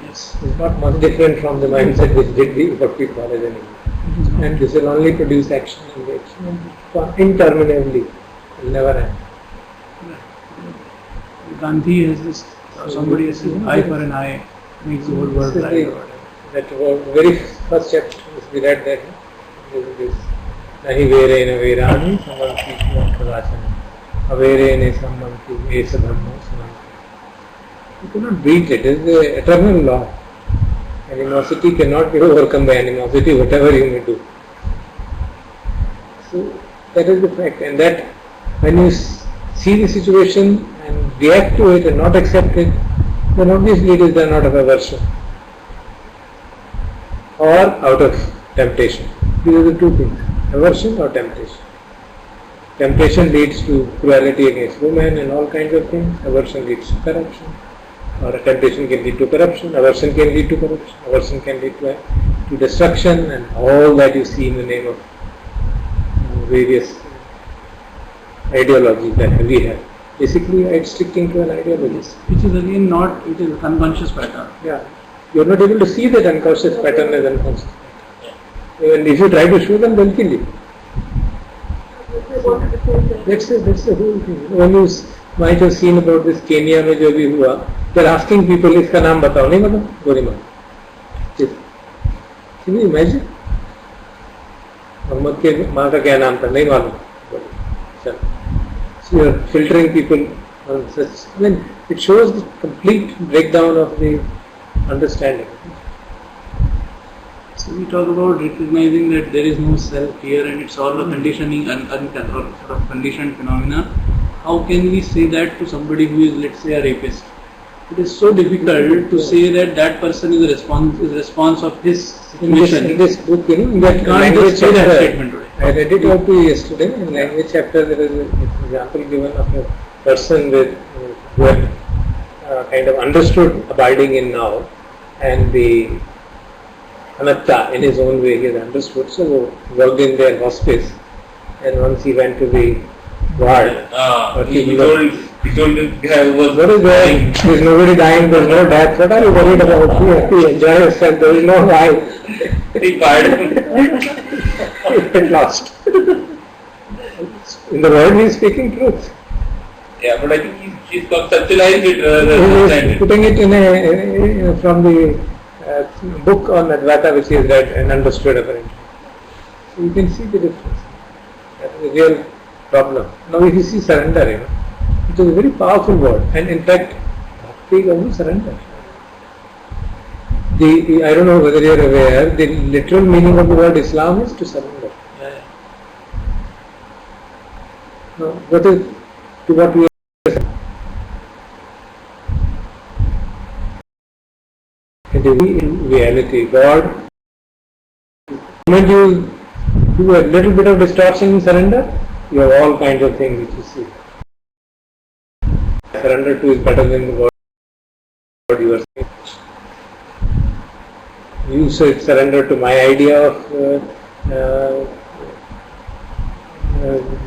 is not much different from the mindset which did what we call as an evil. And this will only produce action and action interminably. It will never end. Gandhi has this, somebody has said, eye for an eye makes the whole world blind or whatever. That very first chapter, we read that. Nahi vere na verani samanti mokkhavachana avere ne samanti esa dhammo sananti. You cannot beat it. It is the eternal law. Animosity cannot be overcome by animosity, whatever you may do. So that is the fact, and that when you see the situation and react to it and not accept it, then obviously it is done out of aversion or out of temptation. These are the two things, aversion or temptation. Temptation leads to cruelty against women and all kinds of things. Aversion leads to corruption. or a temptation can lead to corruption, aversion can lead to corruption, aversion can lead to destruction, and all that you see in the name of various ideologies that we have. Basically, it's sticking to an ideology. Which is again not, it is unconscious pattern. Yeah, you're not able to see that unconscious pattern as unconscious pattern. And if you try to show them, they'll kill you. That's the whole thing. When you might have seen about this Kenya में जो भी हुआ, they're asking people इसका नाम बताओ, नहीं बताओ, गोरीमा. Can you imagine? Mohammad के माँ का क्या नाम था, नहीं मालूम. So you're filtering people on such. I mean, it shows the complete breakdown of the understanding. So we talk about recognizing that there is no self here and it's all a conditioning and sort of conditioned phenomena. How can we say that to somebody who is, let's say, a rapist? It is so difficult to say that that person is a response of his situation. In this book, in that language chapter, I read it out to you yesterday. In language chapter, there is an example given of a person who had kind of understood abiding in now, and the anatta in his own way he has understood. So he worked in their hospice, and once he went to the ward, he told the guy who was what is there? There's nobody dying, there's no death. What are you worried about? You have to enjoy yourself, there is no dying. he fired him. Get lost. In the world he is speaking truth. Yeah, but I think he's conceptualized it rather He than is understand it. putting it in from the book on Advaita which he has read and understood apparently. So you can see the difference. That is a real problem. Now if you see surrender, it is a very powerful word, and in fact bhakti is also surrender. I don't know whether you are aware, the literal meaning of the word Islam is to surrender. Now, what is to what we are in reality, God, when you do a little bit of distortion in surrender, you have all kinds of things which you see. Surrender to is better than the word you are saying. You said surrender to my idea of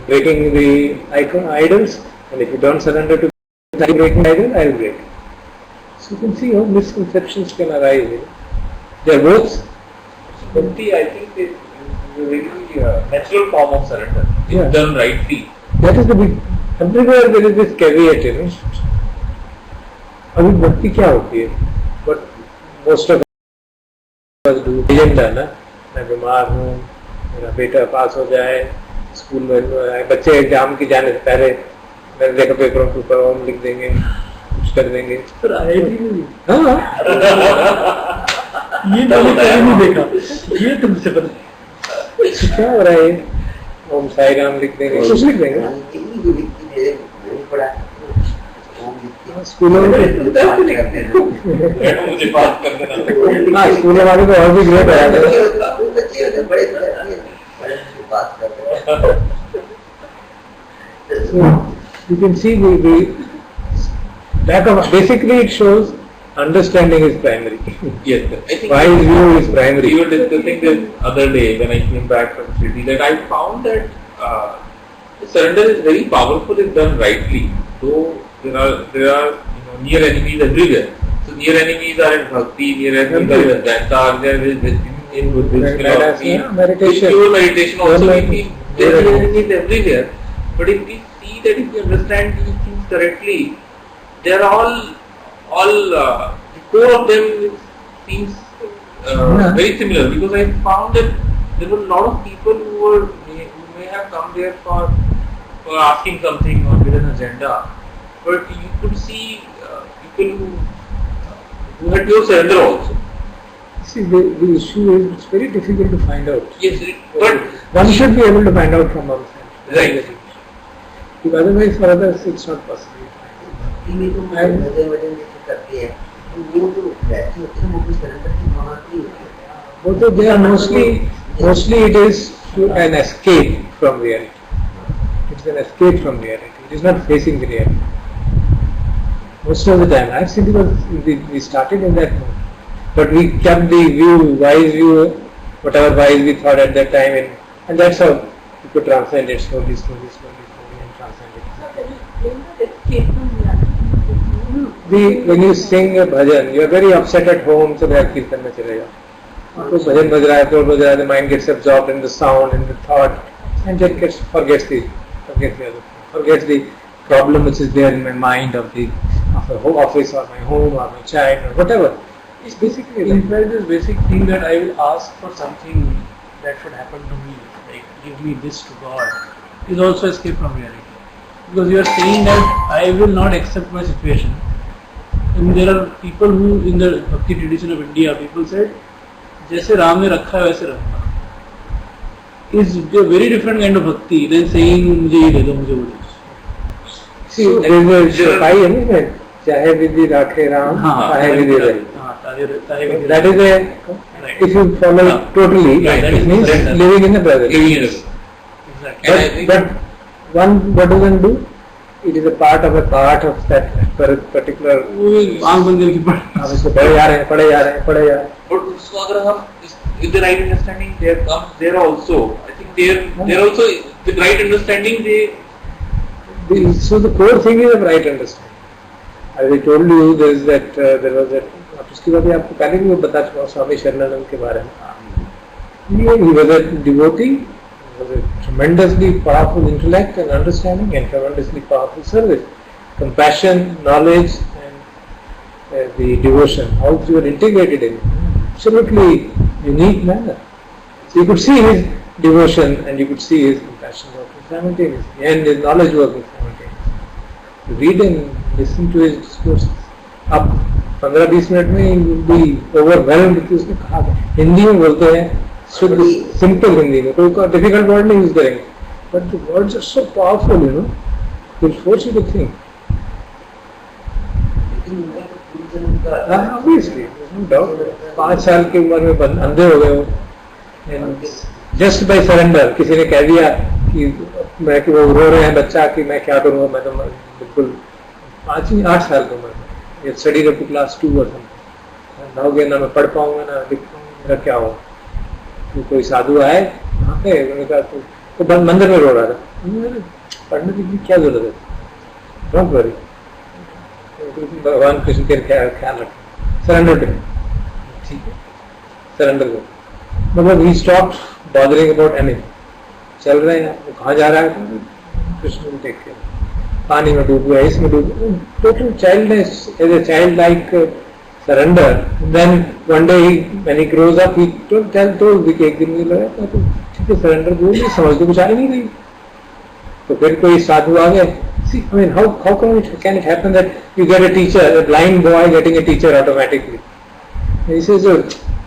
breaking the idols, and if you don't surrender to breaking idol, I will break. So you can see how misconceptions can arise. They are both. Bhakti, I think, is a very natural form of surrender. Yeah. It's done rightly. That is the big. Everywhere there is this caveat, अभी भक्ति क्या होती है? But most of us do agenda ना. मैं बीमार हूँ, मेरा बेटा पास हो जाए, स्कूल में बच्चे एग्जाम की जाने से पहले मैंने देखा पेपरों के ऊपर ओम लिख देंगे, कुछ कर देंगे. हाँ. ये मैंने कहीं नहीं देखा, ये तुमसे पता. क्या हो रहा है? ओम साई राम लिख देंगे, कुछ लिख देंगे. स्कूलों में मुझे बात कर देना. हाँ, स्कूलों वाले तो और भी great So you can see the lack of, basically it shows understanding is primary. Yes, sir. I think Wise view is primary. we were discussing this other day when I came back from city that I found that surrender is very powerful if done rightly. Though there are near enemies everywhere. So near enemies are in bhakti, near enemies are in Vedanta, there is in Buddhist philosophy. Meditation. In pure meditation also we see there are enemies everywhere. But if we see that if we understand these things correctly, they are all the core of them seems very similar, because I found that there were a lot of people who may have come there for asking something or with an agenda, but you could see people who had pure surrender also. See, the issue is it's very difficult to find out. Yes, but One should be able to find out from oneself. Right. If otherwise for others it's not possible. Although they are mostly it is an escape from reality. It's an escape from reality. It is not facing the reality. most of the time. Actually, because we started in that mode. But we kept the wise view, whatever wise we thought at that time, and that's how we could transcend it slowly, and transcend it. When you sing a bhajan, you are very upset at home, so that kirtan mein chalega. तो भजन बज रहा है, तो बज रहा है, the mind gets absorbed in the sound, in the thought, and just forgets the problem which is there in my mind of the office or my home or my child or whatever. It's basically, in fact, this basic thing that I will ask for something that should happen to me, like give me this to God, is also escape from reality. Because you are saying that I will not accept my situation. And there are people who, in the Bhakti tradition of India, people said, जैसे राम ने रखा है वैसे रखना. Is a very different kind of bhakti than saying मुझे ये दे दो, मुझे वो दे दो. See, there is a pai है चाहे विधि राखे राम, चाहे विधि रहे. That is a, if you follow it totally, it means living in the present. Exactly. But one, what does one do? It is a part of that particular. आँख बंद करके पढ़. हम इसको पढ़े जा रहे हैं. और उसको अगर हम with the right understanding there comes there also. I think there also with right understanding So the core thing is of right understanding. As I told you, there is that there was that. अब उसके बाद आपको पहले भी वो बता चुका हूँ स्वामी शरणानंद के बारे में. He was a devotee. He was a tremendously powerful intellect and understanding and tremendously powerful service, compassion, knowledge, and the devotion. All three were integrated in absolutely unique manner. So you could see his devotion and you could see his compassion working simultaneously and his knowledge working simultaneously. You read and listen to his discourses. अब 15-20 minute में you will be overwhelmed कि उसने कहा हिंदी में बोलते हैं शुद्ध simple Hindi में कोई डिफिकल्ट वर्ड नहीं यूज करेंगे. But the words are so powerful, you know, will force you to think. Obviously, there's no doubt. 5 साल की उम्र में अंधे हो गए हो. जस्ट बाय सरेंडर किसी ने कह दिया कि मैं कि वो रो रहे हैं बच्चा कि मैं क्या करूँगा, मैं तो बिल्कुल 5-8 साल की उम्र में ये स्टडी अप टू क्लास 2 और समथिंग ना हो गया, ना मैं पढ़ पाऊंगा ना लिख पाऊंगा, मेरा क्या होगा. तो कोई साधु आए वहाँ पे, उन्होंने कहा तो मंदिर में रो रहा था. पढ़ने की क्या जरूरत है, डोंट वरी, भगवान कृष्ण के ख्याल रखें, सरेंडर करें. ठीक है, सरेंडर करो. मतलब ही स्टॉप बॉदरिंग अबाउट एनीथिंग. चल रहे हैं, वो कहाँ जा रहा है, कृष्ण को देख के पानी में डूब गया, इसमें डूब गया. Total childness, as a child like surrender. Then one day when he grows up, he told कि एक दिन मुझे लगा तो ठीक है सरेंडर बोल नहीं समझ तो कुछ आ ही नहीं रही. तो फिर कोई साधु आ गए. See, I mean, how can it happen that you get a teacher, a blind boy getting a teacher automatically? And he says,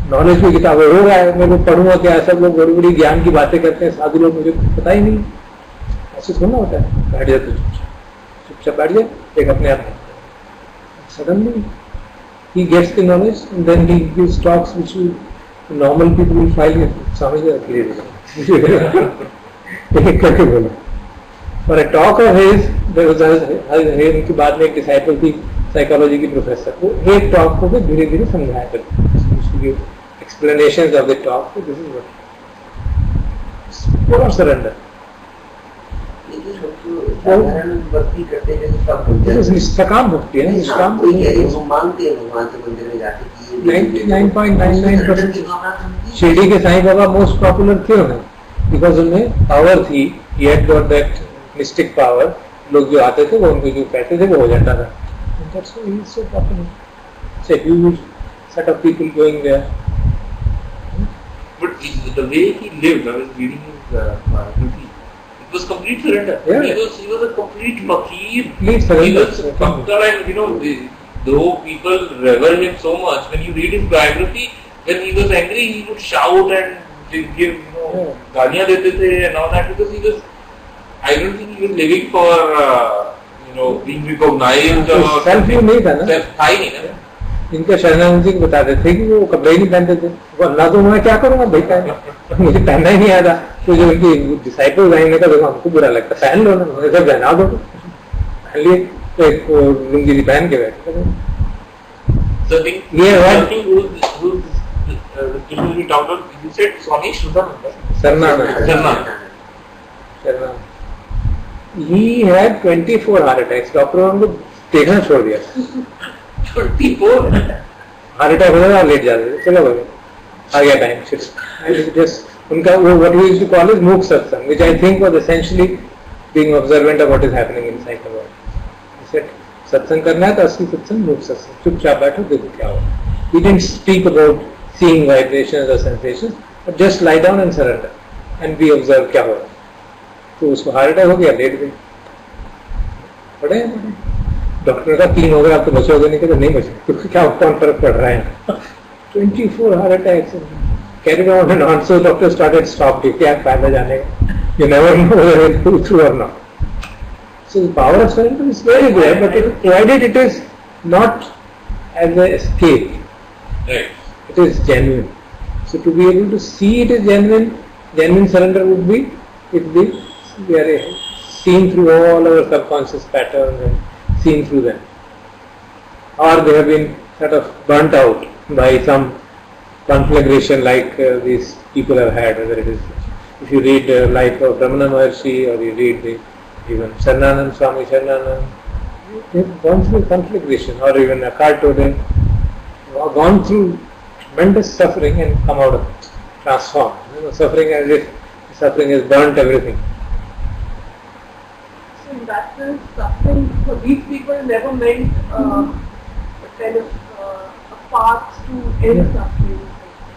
knowledge की किताब हो रहा है, मैं वो पढ़ूंगा क्या, सब लोग बड़ी बड़ी ज्ञान की बातें करते हैं, साधु लोग मुझे पता ही नहीं. ऐसे थोड़ा होता है. बैठ जाते चुपचाप बैठ जाए एक अपने आप. Suddenly he gets the knowledge and then he gives talks which normal people will find it. समझ गए एक करके बोला. For a talk of his, there was उनके बाद में एक डिसाइपल थी साइकोलॉजी की प्रोफेसर. वो एक टॉक को धीरे धीरे समझाया करती. Explanations of the talk. This is what पूरा सरेंडर. निष्काम भक्ति है. निष्काम 99.99% शिरडी के साईं बाबा मोस्ट पॉपुलर क्यों है? बिकॉज उनमें पावर थी. He had got that mistake power. लोग जो आते थे वो उनको जो कहते थे वो हो जाता था. That's why he is so popular. It's a huge set of people going there. But the way he lived, I was reading his biography. It was complete surrender. Yeah. He was a complete fakir. Complete surrender. He was Bhakta, and though people revere him so much, when you read his biography, when he was angry, he would shout and give गालियाँ देते थे and all that, because he was. I don't think he was living for being recognized or self ही नहीं था ना. self था ही नहीं ना. इनके शरणानंद जी को बताते थे कि वो कपड़े ही नहीं पहनते थे. वो अल्लाह तो मैं क्या करूँगा भाई, पहन मुझे पहनना ही नहीं आता. तो जो उनकी डिसाइपल्स आएंगे तो देखो हमको बुरा लगता, पहन लो ना, मुझे सब पहना दो. पहन लिए एक लुंगी पहन के बैठे। So I think Yeah, right. I think who's the doctor? You said Swami Shuddhananda. Sarnanand. Sarnanand. He had 24 heart attacks. डॉक्टरों ने देखना छोड़ दिया। 24. हार्ट अटैक हो जाता लेट जाते थे, चलो भाई आ गया टाइम। जस्ट उनका वो what we used to call is मूक सत्संग, which I think was essentially being observant of what is happening inside the world. He said सत्संग करना है तो असली सत्संग मूक सत्संग, चुपचाप बैठो देखो क्या हो। He didn't speak about seeing vibrations or sensations, but just lie down and surrender and be observed क्या हो रहा है। तो उसको हार्ट अटैक हो गया, लेट गए। पढ़े डॉक्टर का 3 हो गया, आप तो बचोगे नहीं, तो नहीं बचे, क्योंकि क्या कौन फर्क पड़ रहा है। 24 heart attacks carrying on and on, so doctor started stop, क्या फायदा जाने का, you never know whether it will through और not. So the power of surrender is very great, but provided it is not as an escape, Right. it is genuine. So to be able to see it is genuine surrender would be if we are seen through all our subconscious patterns and seen through them, or they have been sort of burnt out by some conflagration like these people have had. Whether it is, if you read the life of Ramana Maharshi or you read even Sarnanand, Swami Sarnanand, they have gone through conflagration, or even Eckhart Tolle, have gone through tremendous suffering and come out of it, transformed. Suffering as if suffering has burnt everything. So in that sense, suffering for these people never meant a kind of a path to end suffering.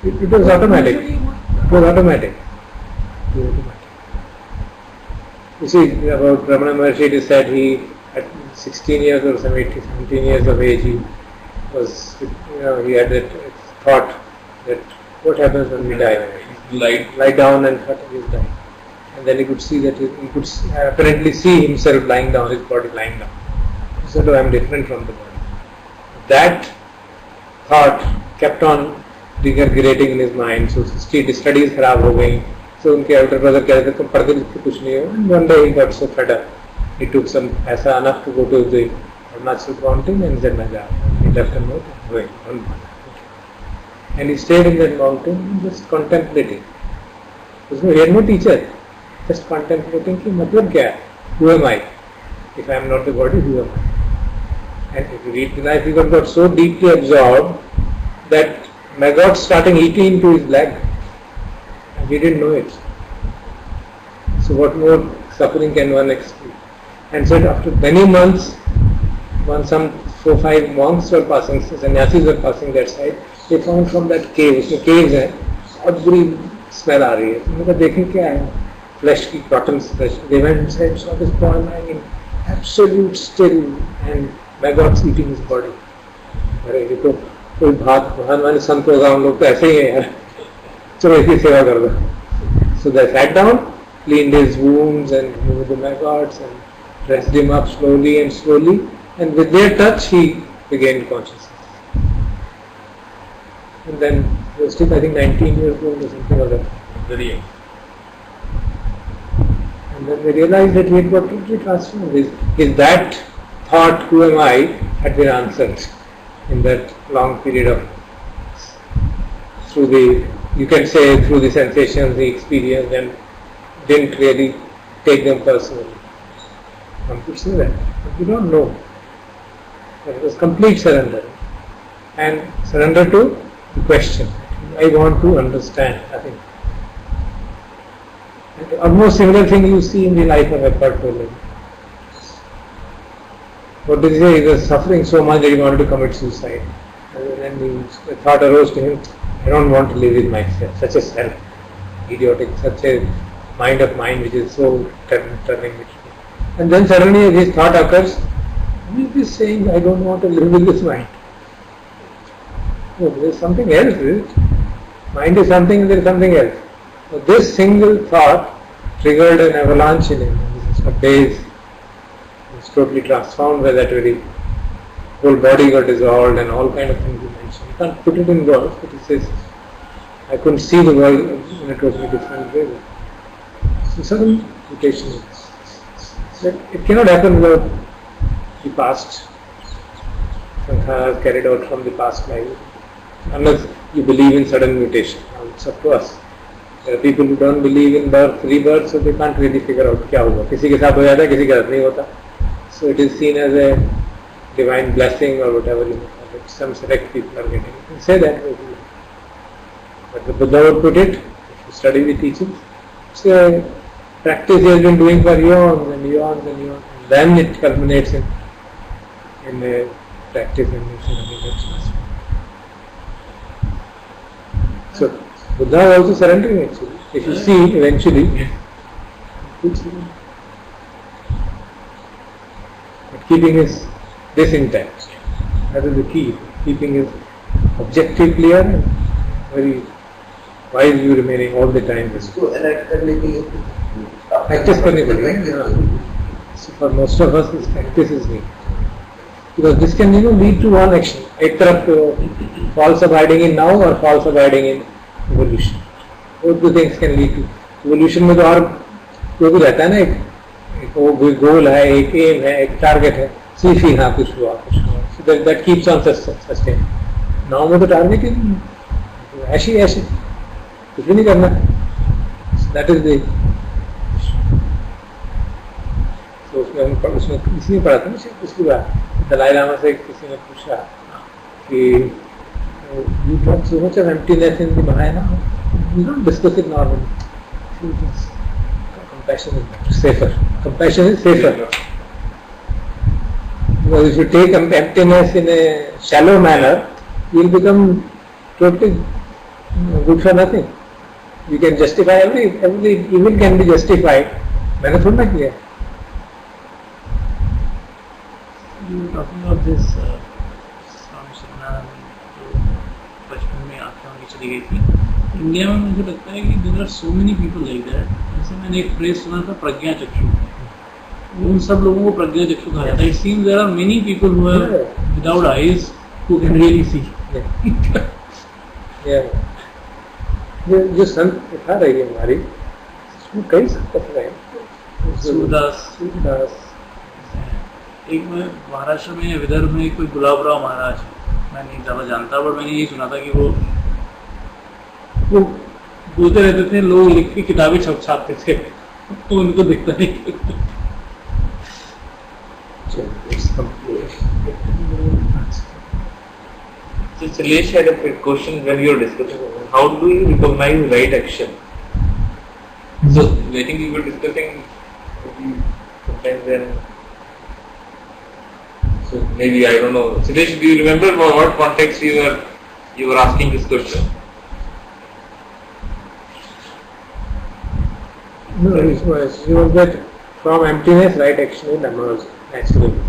It was automatic. Usually It was automatic. It was automatic. You see, about Ramana Maharshi, it is said he, at 16 years or some 18, 17 years of age, he was, he had that thought that what happens when we die? Lie down and thought he is dying. And then he could see that he could apparently see himself lying down, his body lying down. He said, oh, I am different from the body. That thought kept on reverberating in his mind. So studies खराब हो गई. So उनके elder brother कह रहे थे तुम पढ़ते लिखते कुछ नहीं हो. One day he got so fed up. He took some पैसा enough to go to the Arunachal mountain and said मैं जा. He left a note going on. And he stayed in that mountain and just contemplating. He had no teacher. Just contemplating कि मतलब क्या है? Who am I? If I am not the body, who am I? And if you read the life, he got so deeply absorbed that maggots starting eating into his leg. And he didn't know it. So what more suffering can one experience? And so after many months, when some 4-5 monks were passing, sannyasis were passing that side, they found from that cave, उसमें caves हैं, बहुत बुरी smell आ रही है. उन्होंने कहा देखें क्या है? Flesh की cotton flesh. They went inside, saw this boy lying in absolute still and maggots eating his body. अरे ये तो कोई भान वाले संत होगा, हम लोग तो ऐसे ही हैं यार. चलो इसकी सेवा कर दो. So they sat down, cleaned his wounds and removed the maggots and dressed him up slowly and slowly, and with their touch he regained consciousness. And then he was still I think 19 years old or something like that. Very young. And then they realized that he had got totally transformed. His that thought, who am I, had been answered in that long period of, through the, you can say through the sensations he experienced and didn't really take them personally. One could say that, but we don't know. But it was complete surrender. And surrender to the question. I want to understand, I think. And almost similar thing you see in the life of Eckhart Tolle. What did he say? He was suffering so much that he wanted to commit suicide. And then the thought arose to him, I don't want to live with myself, such a self, idiotic, such a mind of mine which is so turning. And then suddenly this thought occurs, who is this saying, I don't want to live with this mind? Oh, there is something else, is it? Mind is something and there is something else. So this single thought triggered an avalanche in him. This is for days. He was totally transformed by that very whole body got dissolved and all kind of things he mentioned. You can't put it in words, but he says, I couldn't see the world in a totally different way. So sudden mutation is that it cannot happen without the past sankharas carried out from the past life, unless you believe in sudden mutation. Now it's up to us. There are people who don't believe in birth, rebirth, so they can't really figure out क्या होगा. किसी के साथ हो जाता है, किसी के साथ नहीं होता. So it is seen as a divine blessing or whatever you know, that some select people are getting. You can say that, but the Buddha would put it, if you study the teachings, it's a practice he has been doing for eons and eons and eons. And then it culminates in a practice and mission. So Buddha is also surrendering actually. If you see eventually, but keeping this intact. That is the key. Keeping his objective clear and very wise view remaining all the time. Practice करनी पड़ेगी. So for most of us, this practice is needed. Because this can lead to one action. एक तरफ false abiding in now or false abiding in evolution. Both the things can lead to evolution में तो और कोई रहता है ना एक वो गोल है, एक एम है, एक टारगेट है. सिर्फ ही हाँ कुछ हुआ. So that keeps on sustaining. Now में तो टारगेट ही नहीं. ऐसे कुछ भी नहीं करना. That is the. तो उसमें इसलिए पढ़ा था ना उसकी बात. दलाई लामा से किसी ने पूछा कि you talk so much of emptiness in the Mahayana, you don't discuss it normally. Compassion is better, safer. Compassion is safer. Because if you take emptiness in a shallow manner, you will become totally good for nothing. You can justify every evil can be justified. मैंने थोड़ा ना किया. You were talking about this Swami Shivanand जो बचपन में आत्मा में चली गई थी. इंडिया में मुझे लगता है कि there are so many people like that. जैसे मैंने एक phrase सुना था प्रज्ञा चक्षु. उन सब लोगों को प्रज्ञा चक्षु कहा जाता है. It seems there are many people who are without eyes who can really see. जो संत दिखा रही है हमारी, उसमें कई संत रहे हैं. सूरदास. एक मैं महाराष्ट्र में विदर्भ में कोई गुलाबराव महाराज, मैं नहीं ज़्यादा जानता, पर मैंने यही सुना था कि वो बोलते रहते थे लोग लिख के किताबें छापते थे तो उनको दिखता नहीं. So Shailesh had a question when you were discussing how do you recognize right action. So I think we were discussing sometimes then. So maybe I don't know. Shailesh, do you remember what context you were asking this question? No, it was that from emptiness right action will emerge naturally.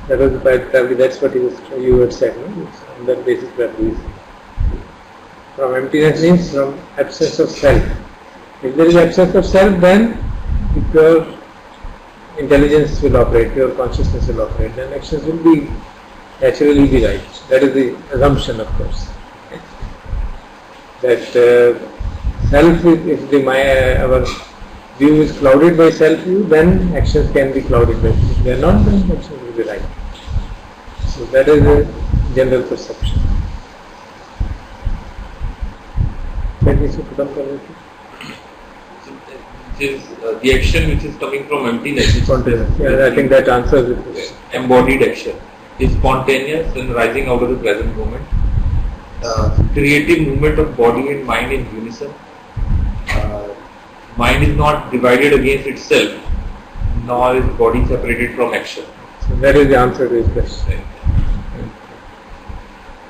That was probably that's what you had said. No? On that basis, probably. From emptiness means from absence of self. If there is absence of self, then the pure intelligence will operate, pure consciousness will operate, then actions will be naturally be right. That is the assumption, of course. That self, if our view is clouded by self-view, then actions can be clouded by view. If they are not, then actions will be right. So that is a general perception. Let me put on the action which is coming from emptiness. Spontaneous. Yeah, I think that answers the question. Embodied action is spontaneous and rising out of the present moment. Creative movement of body and mind in unison. Mind is not divided against itself, nor is body separated from action. So that is the answer to this question.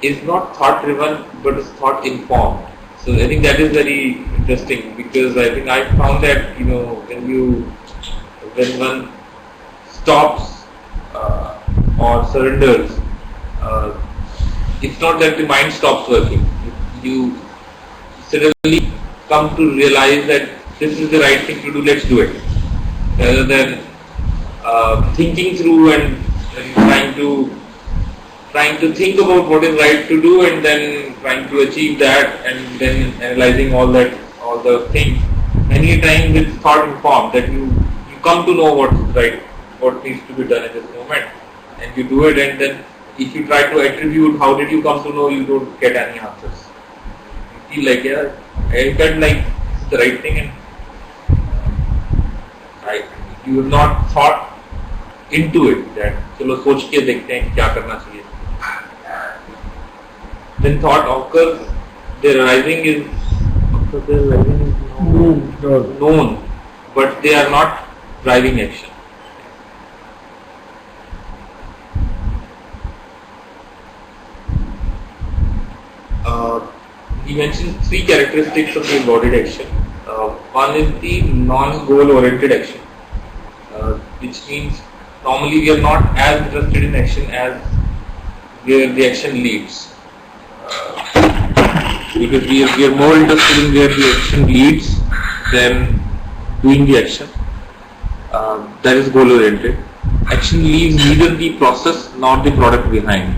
Is not thought driven, but is thought informed. So I think that is very interesting because I think I found that when one stops or surrenders, it's not that the mind stops working. You suddenly come to realize that this is the right thing to do. Let's do it, rather than thinking through and trying to think about what is right to do and then trying to achieve that and then analyzing all the things. Many times it's thought informed that you come to know what is right, what needs to be done at this moment. and you do it, and then if you try to attribute how did you come to know, you don't get any answers. You feel like, yeah, I felt like it's the right thing, and you have not thought into it that चलो सोच के देखते हैं क्या करना चाहिए. Then thought occurs, their arising is known, but they are not driving action. He mentions three characteristics of the embodied action. One is the non-goal oriented action, which means normally we are not as interested in action as where the action leads. Because we are more interested in where the action leads than doing the action. That is goal oriented. Action leaves neither the process nor the product behind.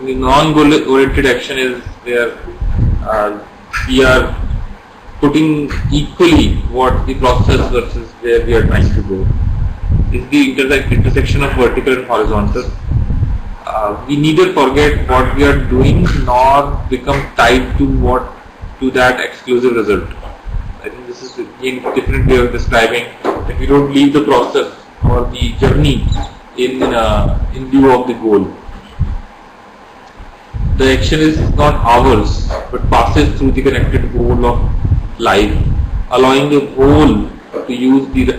The non-goal oriented action is where we are putting equally what the process versus where we are trying to go. Is the intersection of vertical and horizontal. We neither forget what we are doing nor become tied to that exclusive result. I think this is a different way of describing that we don't leave the process or the journey in view of the goal. The action is not ours, but passes through the connected goal of life, allowing the whole to use the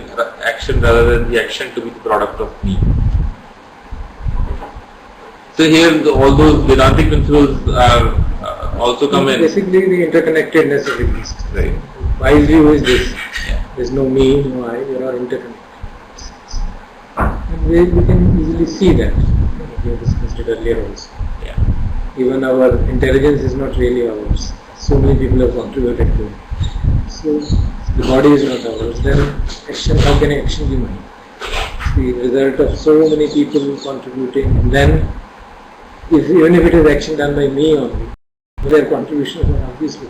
action rather than the action to be the product of me. So here, all those Vedantic principles are also come in. Basically, the interconnectedness of existence. Right. My view is this: Yeah. there is no me, no I. We are all interconnected. And we can easily see that. We have discussed it earlier also. Yeah. Even our intelligence is not really ours. So many people have contributed to it. So the body is not ours. Then action, how can action be mine? It's the result of so many people contributing, and then even if it is action done by me only, their contributions are obviously.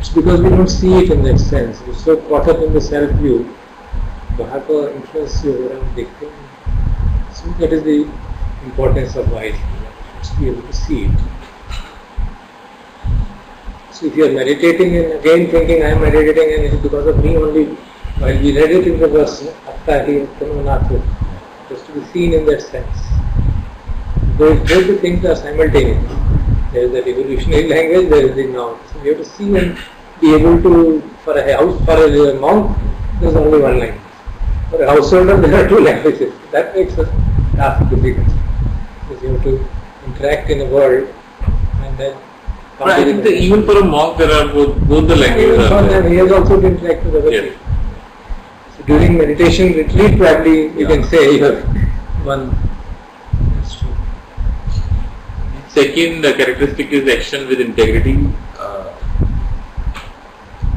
It's because we don't see it in that sense. We're so caught up in the self view. वहाँ का influence जो हो रहा है हम देखते हैं. So that is the importance of wise. To be able to see it. So if you are meditating and again thinking I am meditating and it is because of me only, while we read it in the verse, just to be seen in that sense. Both the things are simultaneous. There is the evolutionary language, there is the noun. So you have to see and be able to, for a monk, there is only one language. For a householder, there are two languages. That makes the task difficult. Because you have to interact in a world and then. But I think that even for a monk, there are both the languages. For them, he has also to interact with other people. So during meditation retreat, probably you can say you have one. That's true. Second characteristic is action with integrity.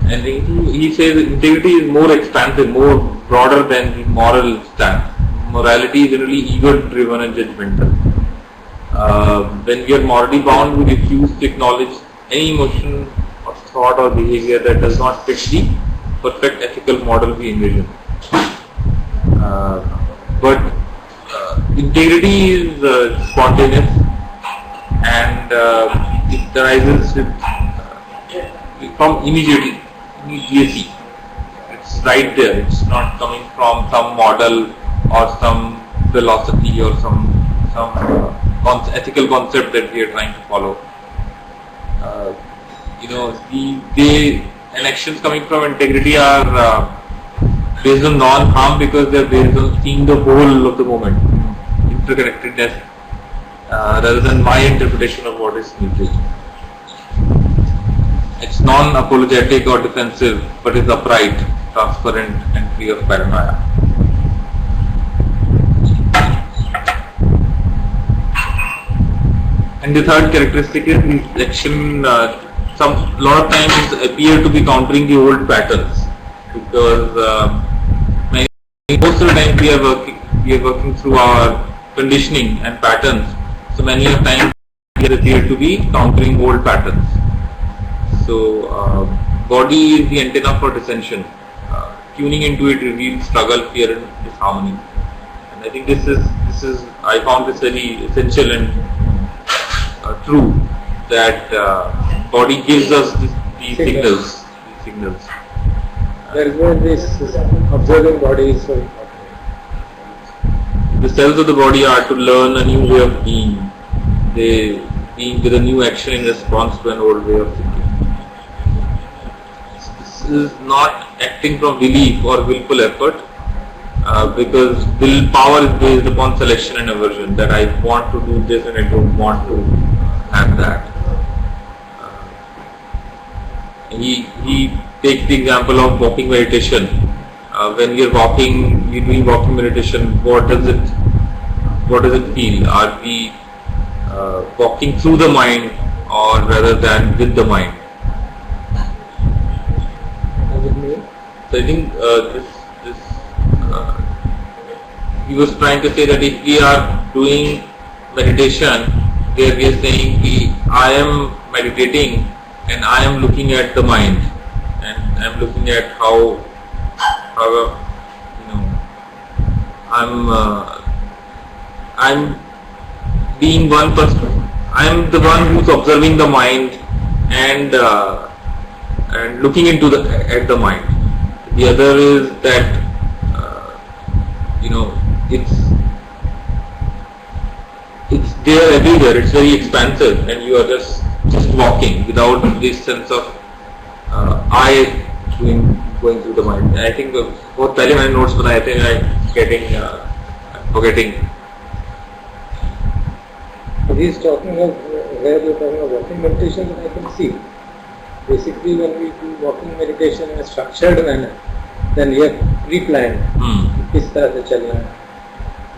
And he says integrity is more expansive, more broader than the moral stance. Morality is generally ego-driven and judgmental. When we are morally bound, we refuse to acknowledge any emotion or thought or behavior that does not fit the perfect ethical model we envision. But integrity is spontaneous and it arises from immediacy. It's right there. It's not coming from some model or some philosophy or some ethical concept that we are trying to follow. And actions coming from integrity are based on non-harm because they are based on seeing the whole of the moment, interconnectedness, rather than my interpretation of what is needed. It's non-apologetic or defensive, but is upright, transparent, and free of paranoia. And the third characteristic is the action. Lot of times appear to be countering the old patterns because most of the time we are working through our conditioning and patterns. So many of times they appear to be countering old patterns. So body is the antenna for dissension. Tuning into it reveals struggle, fear, and disharmony. And I think this I found this very essential and true, that body gives us these signals. That is where this observing body is so important. The cells of the body are to learn a new way of being. They being with a new action in response to an old way of thinking. This is not acting from belief or willful effort, because willpower is based upon selection and aversion, that I want to do this and I don't want to have that. He takes the example of walking meditation. When you're doing walking meditation, what does it feel? Are we walking through the mind or rather than with the mind? So I think he was trying to say that if we are doing meditation, where we are saying I am meditating and I am looking at the mind, and I am looking at how I'm being one person. I am the one who's observing the mind and looking at the mind. The other is that it's there everywhere. It's very expansive, and you are just walking without this sense of I going through the mind. I think both पहले मैंने notes बनाए थे. I'm forgetting. He's talking of where you're talking of walking meditation, and I can see. Basically, when we do walking meditation in a structured manner, then we have pre-planned. किस तरह से चलना है,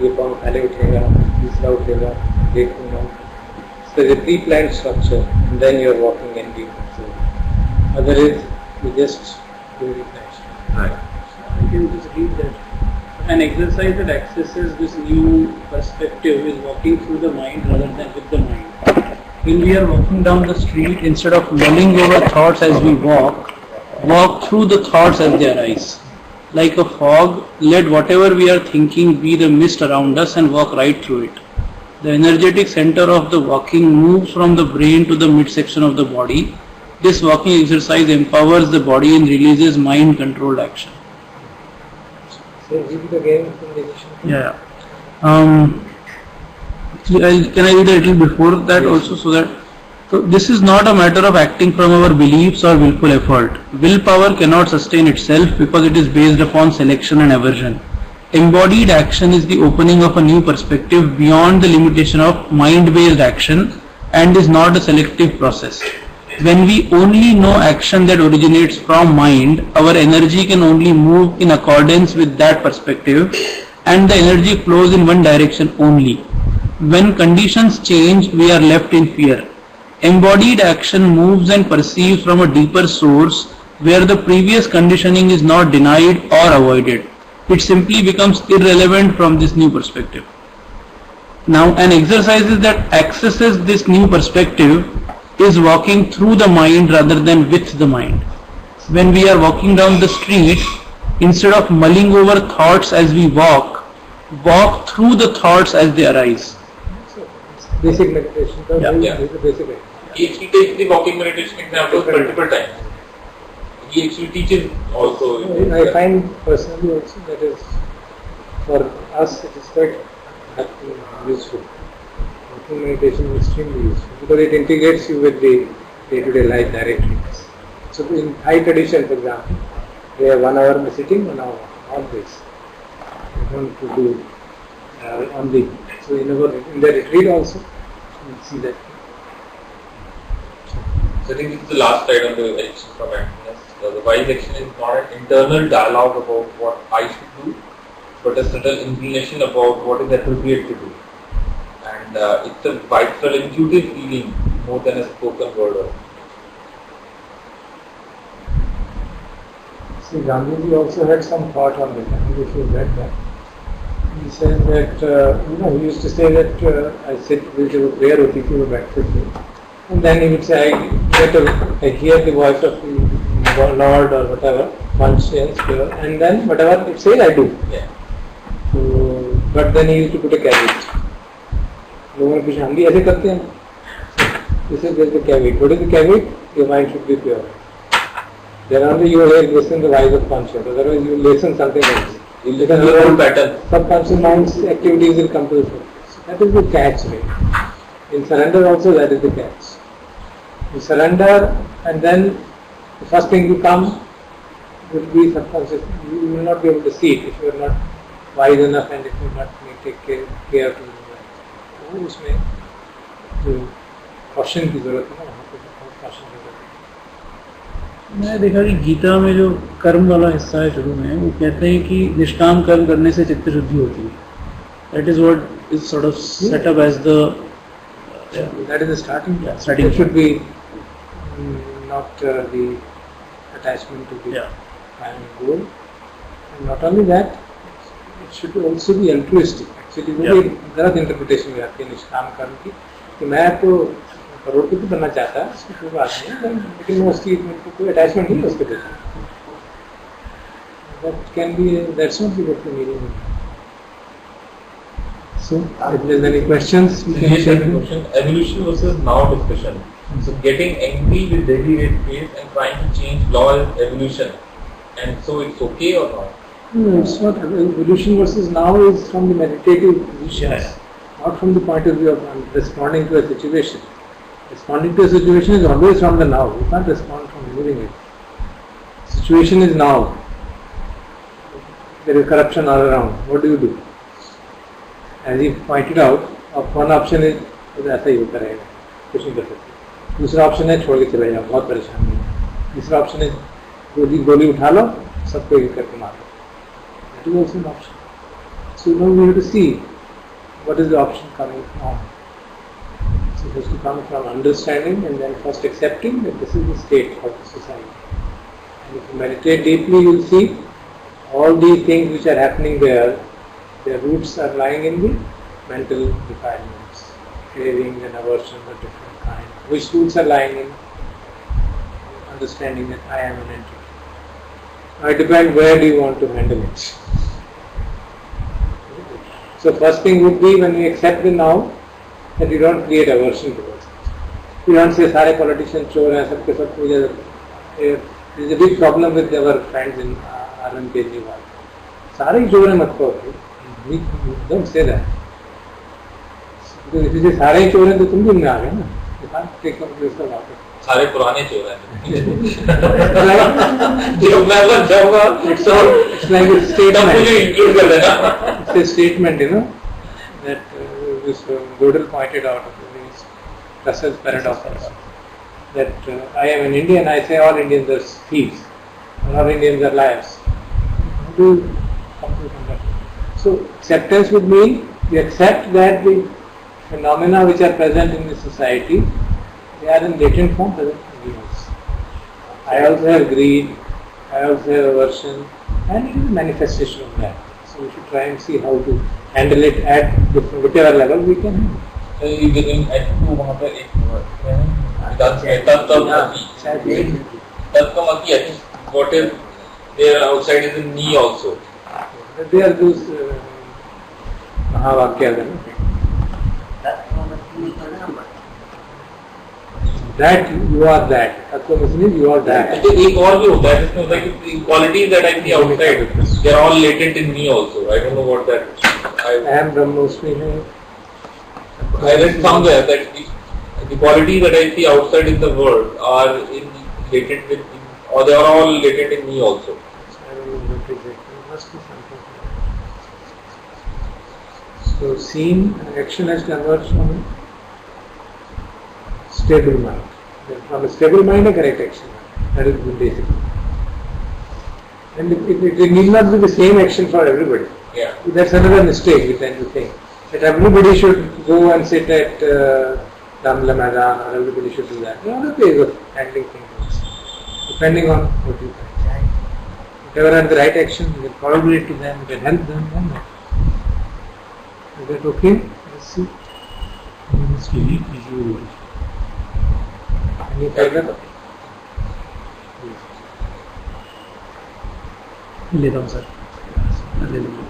ये पाँव पहले उठेगा, दूसरा उठेगा, देखूंगा. So the pre-planned structure, and then you are walking and being observed. Otherwise, you just do it naturally. Right. I can just read that. An exercise that accesses this new perspective is walking through the mind rather than with the mind. When we are walking down the street, instead of mulling over thoughts as we walk through the thoughts as they arise. Like a fog, let whatever we are thinking be the mist around us and walk right through it. The energetic center of the walking moves from the brain to the midsection of the body. This walking exercise empowers the body and releases mind-controlled action. So read it again from the edition. Yeah. Can I read a little before that also, so this is not a matter of acting from our beliefs or willful effort. Willpower cannot sustain itself because it is based upon selection and aversion. Embodied action is the opening of a new perspective beyond the limitation of mind-based action and is not a selective process. When we only know action that originates from mind, our energy can only move in accordance with that perspective, and the energy flows in one direction only. When conditions change, we are left in fear. Embodied action moves and perceives from a deeper source where the previous conditioning is not denied or avoided. It simply becomes irrelevant from this new perspective. Now, an exercise that accesses this new perspective is walking through the mind rather than with the mind. When we are walking down the street, instead of mulling over thoughts as we walk through the thoughts as they arise. Basic meditation. Yeah. The basic idea. He actually takes the walking meditation example multiple times. He actually teaches also. I find personally also that is, for us it is quite useful. Walking meditation is extremely useful because it integrates you with the day-to-day life directly. So in Thai tradition, for example, we have 1 hour sitting, 1 hour always. We don't do only. So in the retreat also, you see that. So I think this is the last slide on the action from emptiness. The wise action is not an internal dialogue about what I should do, but a subtle inclination about what is appropriate to do. And it's a vital, intuitive feeling more than a spoken word. See, Gandhiji also had some thought on this. I think if you read that. He said that, he used to say that I sit with a prayer or teaching a breakfast. And then he would say, I hear the voice of the Lord or whatever, conscience, and then whatever it says, I do. Yeah. So, but then he used to put a caveat. लोगों ने पूछा हम भी ऐसे करते हैं. This is just the caveat. What is the caveat? Your mind should be pure. Then only you will listen to the voice of conscience. Otherwise you will listen something else. You listen to your own pattern. Subconscious mind's activities will come to the surface. That is the catch, right? In surrender also that is the catch. You surrender and then the first thing to come will be subconscious. You will not be able to see it if you are not wise enough and if you are not take care of it. तो उसमें जो caution की जरूरत है ना वहाँ पे बहुत caution की जरूरत है. मैंने देखा कि गीता में जो कर्म वाला हिस्सा है शुरू में वो कहते हैं कि निष्काम कर्म करने से चित्त शुद्धि होती है. That is what is sort of set up as the That is the starting. Yeah, starting It should be not the attachment to the final goal. And not only that, it should also be altruistic. Actually, वो भी गलत interpretation में आती है निष्काम कर्म की कि मैं तो करोड़पति बनना चाहता है इसकी कोई बात नहीं लेकिन मैं उसकी कोई अटैचमेंट नहीं है उसके प्रति. That can be that's not what the meaning is. So, if there is any questions, we can Creation take question, evolution versus now discussion. So getting angry with daily rate pace and trying to change law is evolution, and so it's okay or not? No, it's not. Evolution versus now is from the meditative position, not from the point of view of responding to a situation. Responding to a situation is always from the now. You can't respond from living it. Situation is now. There is corruption all around. What do you do? As he pointed out, one option is ऐसा ही होता रहेगा, कुछ नहीं कर सकते. दूसरा option है छोड़ के चले जाओ, बहुत परेशानी है. तीसरा ऑप्शन है गोली उठा लो, सबको एक करके मार लो. That is also an option. So now we have to see what is the option coming from. So it has to come from understanding and then first accepting that this is the state of the society. And if you meditate deeply, you will see all these things which are happening there. Their roots are lying in the mental defilements, craving and aversion of different kind. Which roots are lying in understanding that I am an entity. Now it depends where do you want to handle it. So first thing would be when you accept the now, that you don't create aversion towards it. You don't say सारे politicians चोर हैं, सबके सब पूजा. There is a big problem with our friends in Arvind Kejriwal. सारे ही चोर हैं मत कहो. Don't say that. Because if you say सारे ही चोर हैं तो तुम भी उनमें आ गए ना. You can't take up this whole topic. सारे पुराने चोर हैं. जो मैं बन जाऊँगा. It's like a statement. मुझे include कर देना. It's a statement, you know, that this Gödel pointed out of this Russell's paradox. That I am an Indian, I say all Indians are thieves, all Indians are liars. How do you come to that? So acceptance would mean you accept that the phenomena which are present in the society, they are in latent form present in humans. I also have greed, I also have aversion, and it is a manifestation of that. So we should try and see how to handle it at whatever level we can handle. वहाँ पर एक तत्वमसी, I think what is there outside is the knee also. They are those Mahavakyas. That you are that. Tattva means you are that. एक और भी होता है जिसमें होता है कि the qualities that I see outside, they are all latent in me also. I don't know what that. I am Brahmosmi. I read somewhere that the qualities that I see outside in the world are latent with, or they are all latent in me also. I don't know what exactly. It must be something. So seen action has to emerge from a stable mind. Then from a stable mind, a correct action. That is the basic. And it need not be the same action for everybody. Yeah. That's another mistake we tend to think. That everybody should go and sit at Damla Maidan or everybody should do that. There are other ways of handling things. Depending on what you think. Whatever are the right action, you can collaborate to them, you can help them. And is that okay? Let's see. Any further? लेता हूँ sir, ले लूँगा.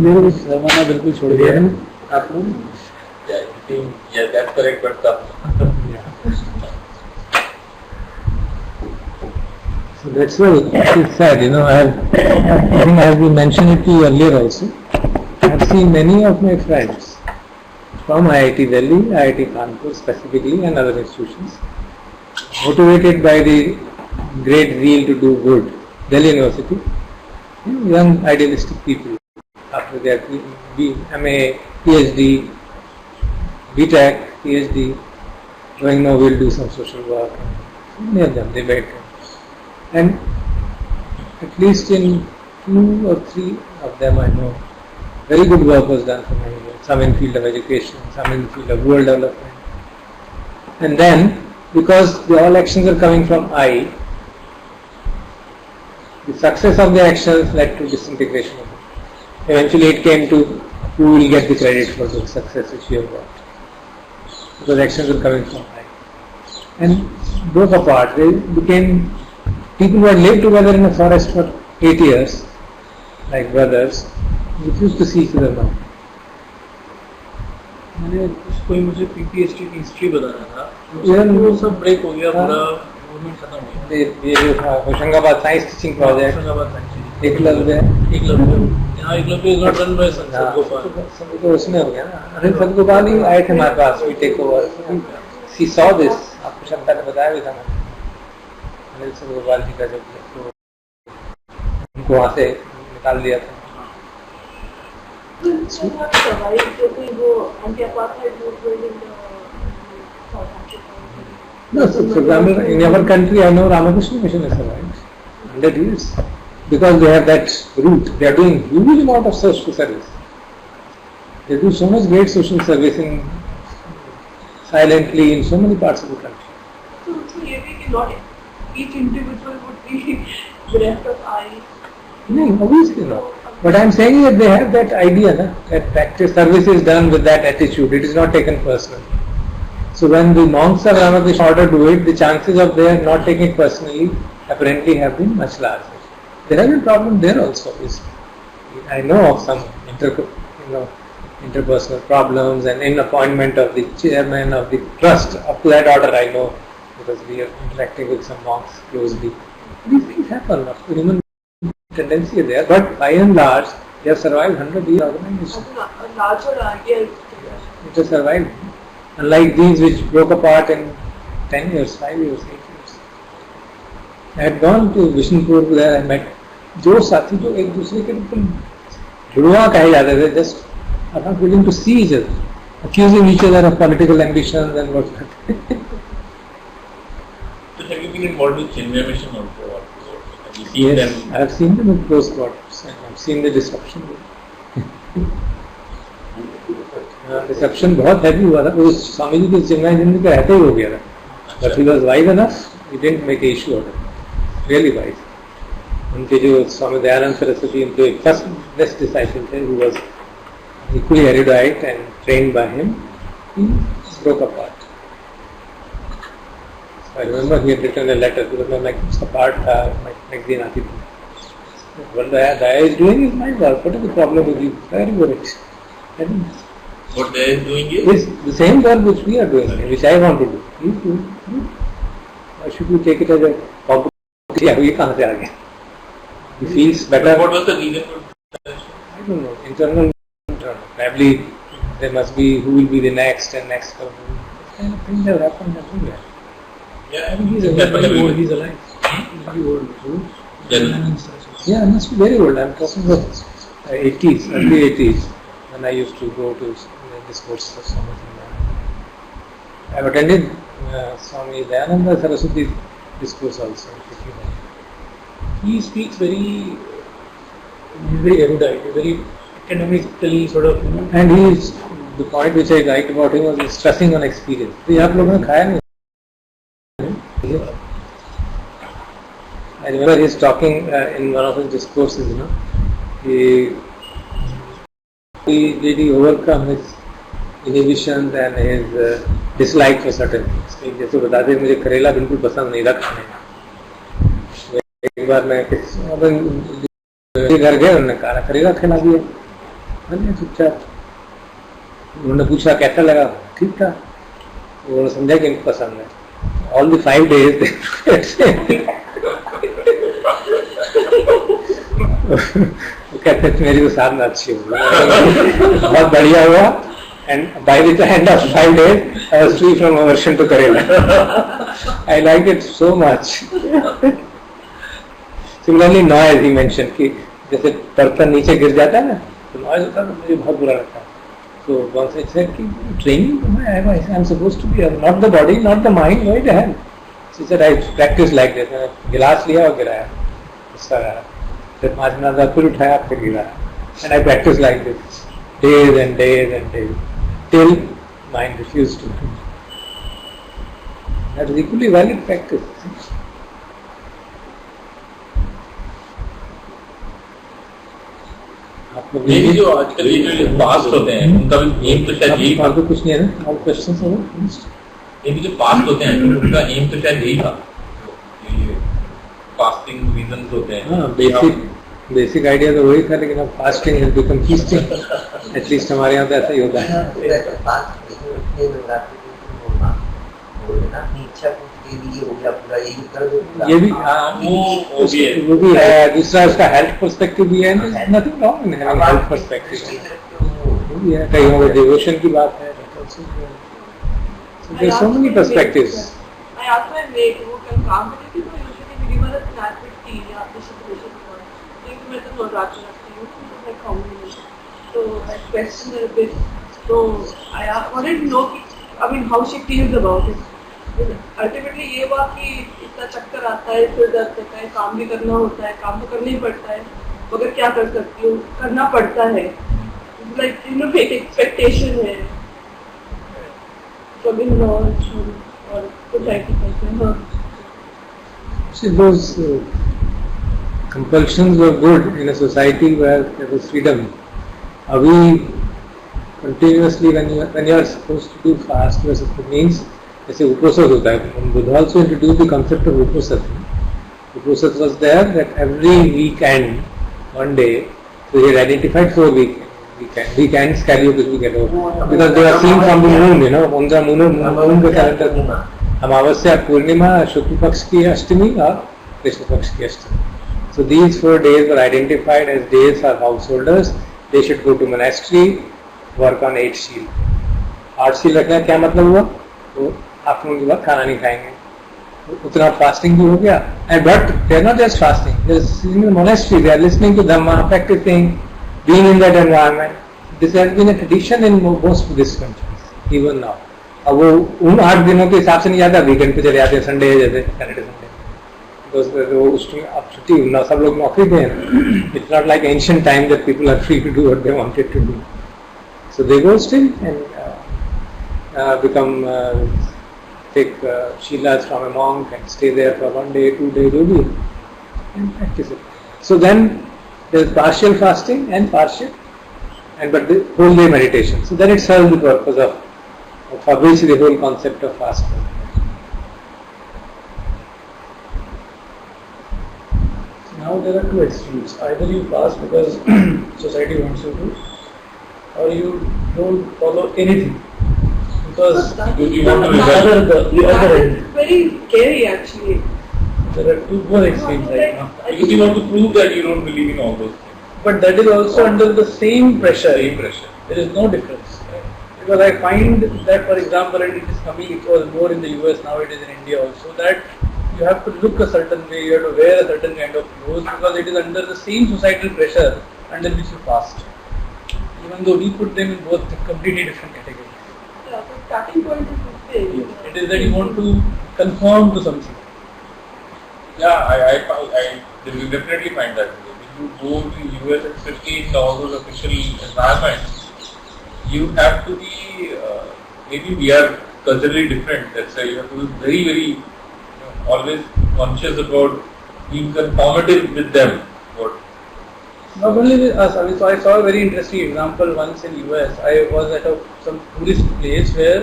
मेरे को जमाना बिल्कुल छोड़ दिया है आप लोग. Yeah, that's correct, but So that's why it's sad, you know. I think I have been mentioning it to you earlier also. I have seen many of my friends from IIT Delhi, IIT Kanpur specifically, and other institutions, motivated by the great zeal to do good. Delhi University, young idealistic people after their MA, PhD, BTech, PhD, going now we'll do some social work. Many of them, they wait. And at least in 2 or 3 of them I know, very good work was done for many years. Some in field of education, some in field of rural development. And then, because the all actions are coming from I, the success of the actions led to disintegration of it. Eventually it came to who will get the credit for the success which you have got. Because actions were coming from I. And broke apart. They became people who had lived together in a forest for 8 years, like brothers, refused to see each other now. मैंने कोई मुझे PPHD की history बता रहा था, Yeah. वो सब break हो गया, पूरा मूवमेंट खत्म हो गया. ये जो था Hoshangabad science teaching project, Hoshangabad science Eklavya, यहाँ Eklavya is not done by Satgopal. तो उसमें हो गया ना. अनिल सतगोपाल ही आए थे हमारे पास, we take over. See saw this, आपको शंका ने बताया भी था मैंने. अनिल सतगोपाल जी का जो तो उनको वहाँ से निकाल दिया था. So what survived because वो anti-apartheid movement in South Africa. No, so for example, in our country, I know Ramakrishna Mission has survived 100 years because they have that root. They are doing huge amount of social service. They do so much great social service in silently in so many parts of the country. So ये भी कि not each individual would be bereft of I. No, obviously not. But I am saying that they have that idea, na, that practice service is done with that attitude. It is not taken personally. So when the monks of Ramakrishna order do it, the chances of their not taking it personally apparently have been much larger. There have been problems there also. I know of some interpersonal problems and in appointment of the chairman of the trust. Up to that order I know because we are interacting with some monks closely. These things happen. Of course, human tendency is there, but by and large, they have survived 100-year organization. A larger idea is It has survived. Unlike these which broke apart in 10 years, 5 years, 8 years. I had gone to Vishnupur where I met जो साथी जो एक दूसरे के बिल्कुल जुड़वा कहे जाते थे, just are not willing to see each other, accusing each other of political ambitions and what not. So have you been involved with Chinmaya Mission also? Have you seen Yes, them? I have seen them in close quarters and I have seen the disruption. Disruption बहुत heavy हुआ था. वो स्वामी जी के चिन्मय जिंदगी का रहते ही हो गया था. But he was wise enough, he didn't make an issue of it. Really wise. उनके जो स्वामी दयानंद सरस्वती उनके first best disciple थे, who was equally erudite and trained by him, he broke apart. I remember he had written a letter because my part magazine आती थी. What Daya is doing is my work. What is the problem with you? Very good. What they are doing is? It's the same work which we are doing, which I want to do. You do. Why should we take it as a competition? ये कहाँ से आ गया? He feels better. What was the reason for that? I don't know. Internal. Probably there must be who will be the next and next. This kind of things have happened everywhere. Yeah, I think he's very old. He's alive. He's very old. Then, Yeah, he must be very old. I'm talking about 80s, early 80s, when I used to go to discourse of Swami Dayananda. I've attended Swami Dayananda Saraswati discourse also. He speaks very erudite, very academically sort of, you know. And he is, the point which I liked about him was stressing on experience. तो ये आप लोगों ने खाया नहीं? I remember he's talking in one of his discourses, you know, he did overcome his inhibitions and his dislike for certain things. जैसे बताते मुझे करेला बिल्कुल पसंद नहीं था खाने में. एक बार मैं घर गए, उन्होंने कहा करेला खिला दिया. मैंने चुपचाप, उन्होंने पूछा कैसा लगा, ठीक था, उन्होंने समझा कि इनको पसंद है। ऑल द 5 days वो कहते थे मेरी तो साधना अच्छी होगी, बहुत बढ़िया हुआ। And by the end of 5 days, I was free from aversion to Karela. I liked it so much. Similarly, noise he mentioned कि जैसे बर्तन नीचे गिर जाता है ना, तो noise होता है तो मुझे बहुत बुरा लगता है। So once I said कि training I am supposed to be not the body, not the mind, why the hell? She said I practice like this. गिलास लिया और गिराया, गुस्सा आया, फिर 5 मिनट बाद फिर उठाया फिर गिराया, and I practice like this days and days and days. Till mind refused to do. That is equally valid practice. ये भी जो आजकल ये जो पास्ट होते हैं उनका भी एम तो शायद यही था। तो कुछ नहीं है ना, और क्वेश्चंस हो ये भी जो पास्ट होते हैं उनका एम तो शायद यही था, फास्टिंग रीजंस होते हैं। हाँ, बेसिक आइडिया तो वही था, लेकिन अब fasting has become feasting, at least हमारे यहाँ तो ऐसा ही होता है। ये भी वो भी है, दूसरा उसका हेल्थ पर्सपेक्टिव भी है, nothing wrong in having health perspective. वो भी है, कहीं वो डिवोशन की बात है, there so many perspectives. I asked my mate वो कल काम करती थी, तो usually मेरी मदद स्नैप विद टी या डिस्ट्रीब्यूशन पर, लेकिन मैं तो नवरात्र रखती हूँ, तो मैं कॉम्बिनेशन, तो I questioned her a bit, तो I wanted to know कि I mean how she feels about it. Ultimately ये हुआ कि इतना चक्कर आता है, फिर दर्द होता है, काम भी करना होता है, काम तो करना ही पड़ता है, मगर क्या कर सकती हूँ, करना पड़ता है, लाइक यू नो एक एक्सपेक्टेशन है, कभी नॉलेज और कुछ ऐसे करते हैं। हाँ, See, those compulsions were good in a society where there was freedom. Abhi continuously when you are supposed to do fast, it means जैसे उपोषद होता है, Buddha also introduced the concept of uposad. Uposad was there that every weekend, one day, so he had identified 4 weekends carry कुछ भी कह लो, because they are seen from the moon, you know, उनका moon के calendar, अमावस्या, पूर्णिमा, शुक्ल पक्ष की अष्टमी और कृष्ण पक्ष की अष्टमी. So these 4 days were identified as days for householders. They should go to monastery, work on 8 शील. 8 शील रखना क्या मतलब हुआ? तो आफ्टरनून के बाद खाना नहीं खाएंगे, उतना फास्टिंग भी हो गया. And but they are not just fasting, they are sitting in monastery, they are listening to dhamma, practising, being in that environment. This has been a tradition in most Buddhist countries even now. अब वो उन 8 दिनों के हिसाब से नहीं जाता, weekend पे चले जाते हैं, संडे जैसे सैटरडे संडे, वो उसमें अब छुट्टी ना, सब लोग नौकरी पे हैं. It's not like ancient time that people are free to do what they wanted to do. So they go still and become take Shilas from a monk and stay there for 1 day, 2 days, and practice it. So then there is partial fasting and partial, but the whole day meditation. So then it serves the purpose of obviously the whole concept of fasting. Now there are 2 extremes. Either you fast because society wants you to, or you don't follow anything. Because you want to the other end. It's very scary actually. There are 2 more extremes right now. Because you want to prove that you don't believe in all those things. But that is also under the same pressure. Same pressure. There is no difference. Because I find that, for example, and it is coming, it was more in the US, now it is in India also, that you have to look a certain way, you have to wear a certain kind of clothes, because it is under the same societal pressure under which you fast. Even though we put them in both completely different categories. Yeah, the starting point is the same. It is that you want to conform to something. Yeah, I definitely find that. If you go to US, especially in all those official environments, you have to be, maybe we are culturally different, that's why you have to be very, very, always conscious about being conformative with them. Not only with us, so I saw a very interesting example once in US. I was at some tourist place where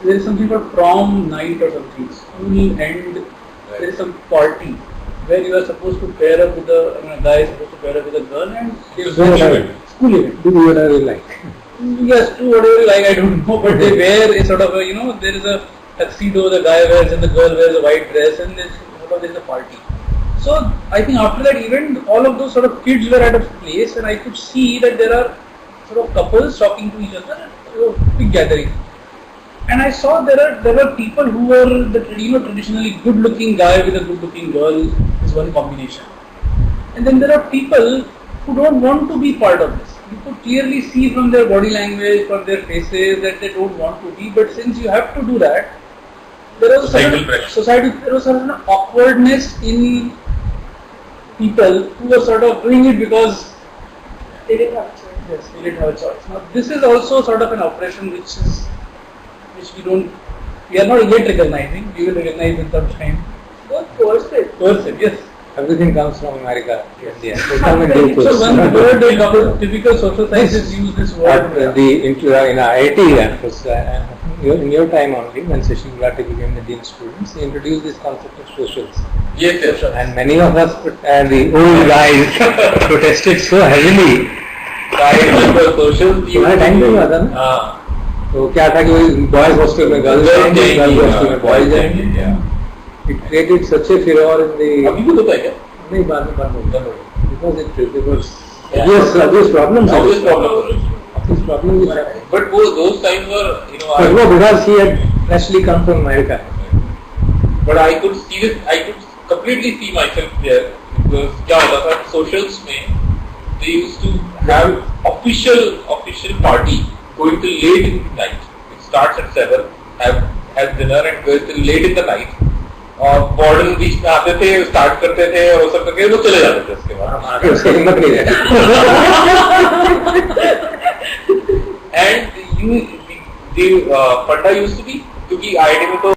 there is something called prom night or something. School end, there is some party where you are supposed to pair up with a guy is supposed to pair up with a girl, and school event, do whatever you like. Yes, do whatever you like, I don't know, but they wear a sort of a, there is a tuxedo the guy wears and the girl wears a white dress and there's a party. So I think after that event, all of those sort of kids were at a place and I could see that there are sort of couples talking to each other at a big gathering. And I saw there were people who were the traditionally good looking guy with a good looking girl is one combination. And then there are people who don't want to be part of this. You could clearly see from their body language, from their faces that they don't want to be. But since you have to do that, there was a certain awkwardness in people who were sort of doing it because They didn't have a choice. yes, they didn't have a choice. Now this is also sort of an oppression which we are not yet recognizing. We will recognize in some time. Don't force it. Coercive, yes. Everything comes from America, India. They come in due course. So one word in typical social sciences use this word. In IIT, of course, in your time only, when Session Gulati became the dean of students, he introduced this concept of socials. Yes, yes. And many of us, the old guys, protested so heavily. तुम्हारे time पे हुआ था ना? तो क्या था कि boys hostel में गर्ल्स जाएंगे, गर्ल्स हॉस्टल में बॉयज जाएंगे. It created such a furor in the. अभी भी होता है क्या? नहीं, बाद में बंद हो गया. Because there was obvious problems. Obvious problems. Obvious problems with that. But those times were, But no, because he had freshly come from America. But I could see this. I could completely see myself there because क्या होता था socials में they used to have official party going till late in the night. It starts at 7, have dinner and goes till late in the night. और warden बीच में आते थे, start करते थे और वो सब करके वो चले जाते थे उसके बाद. उसकी हिम्मत नहीं है. And the Panda used to be, क्योंकि IIT में तो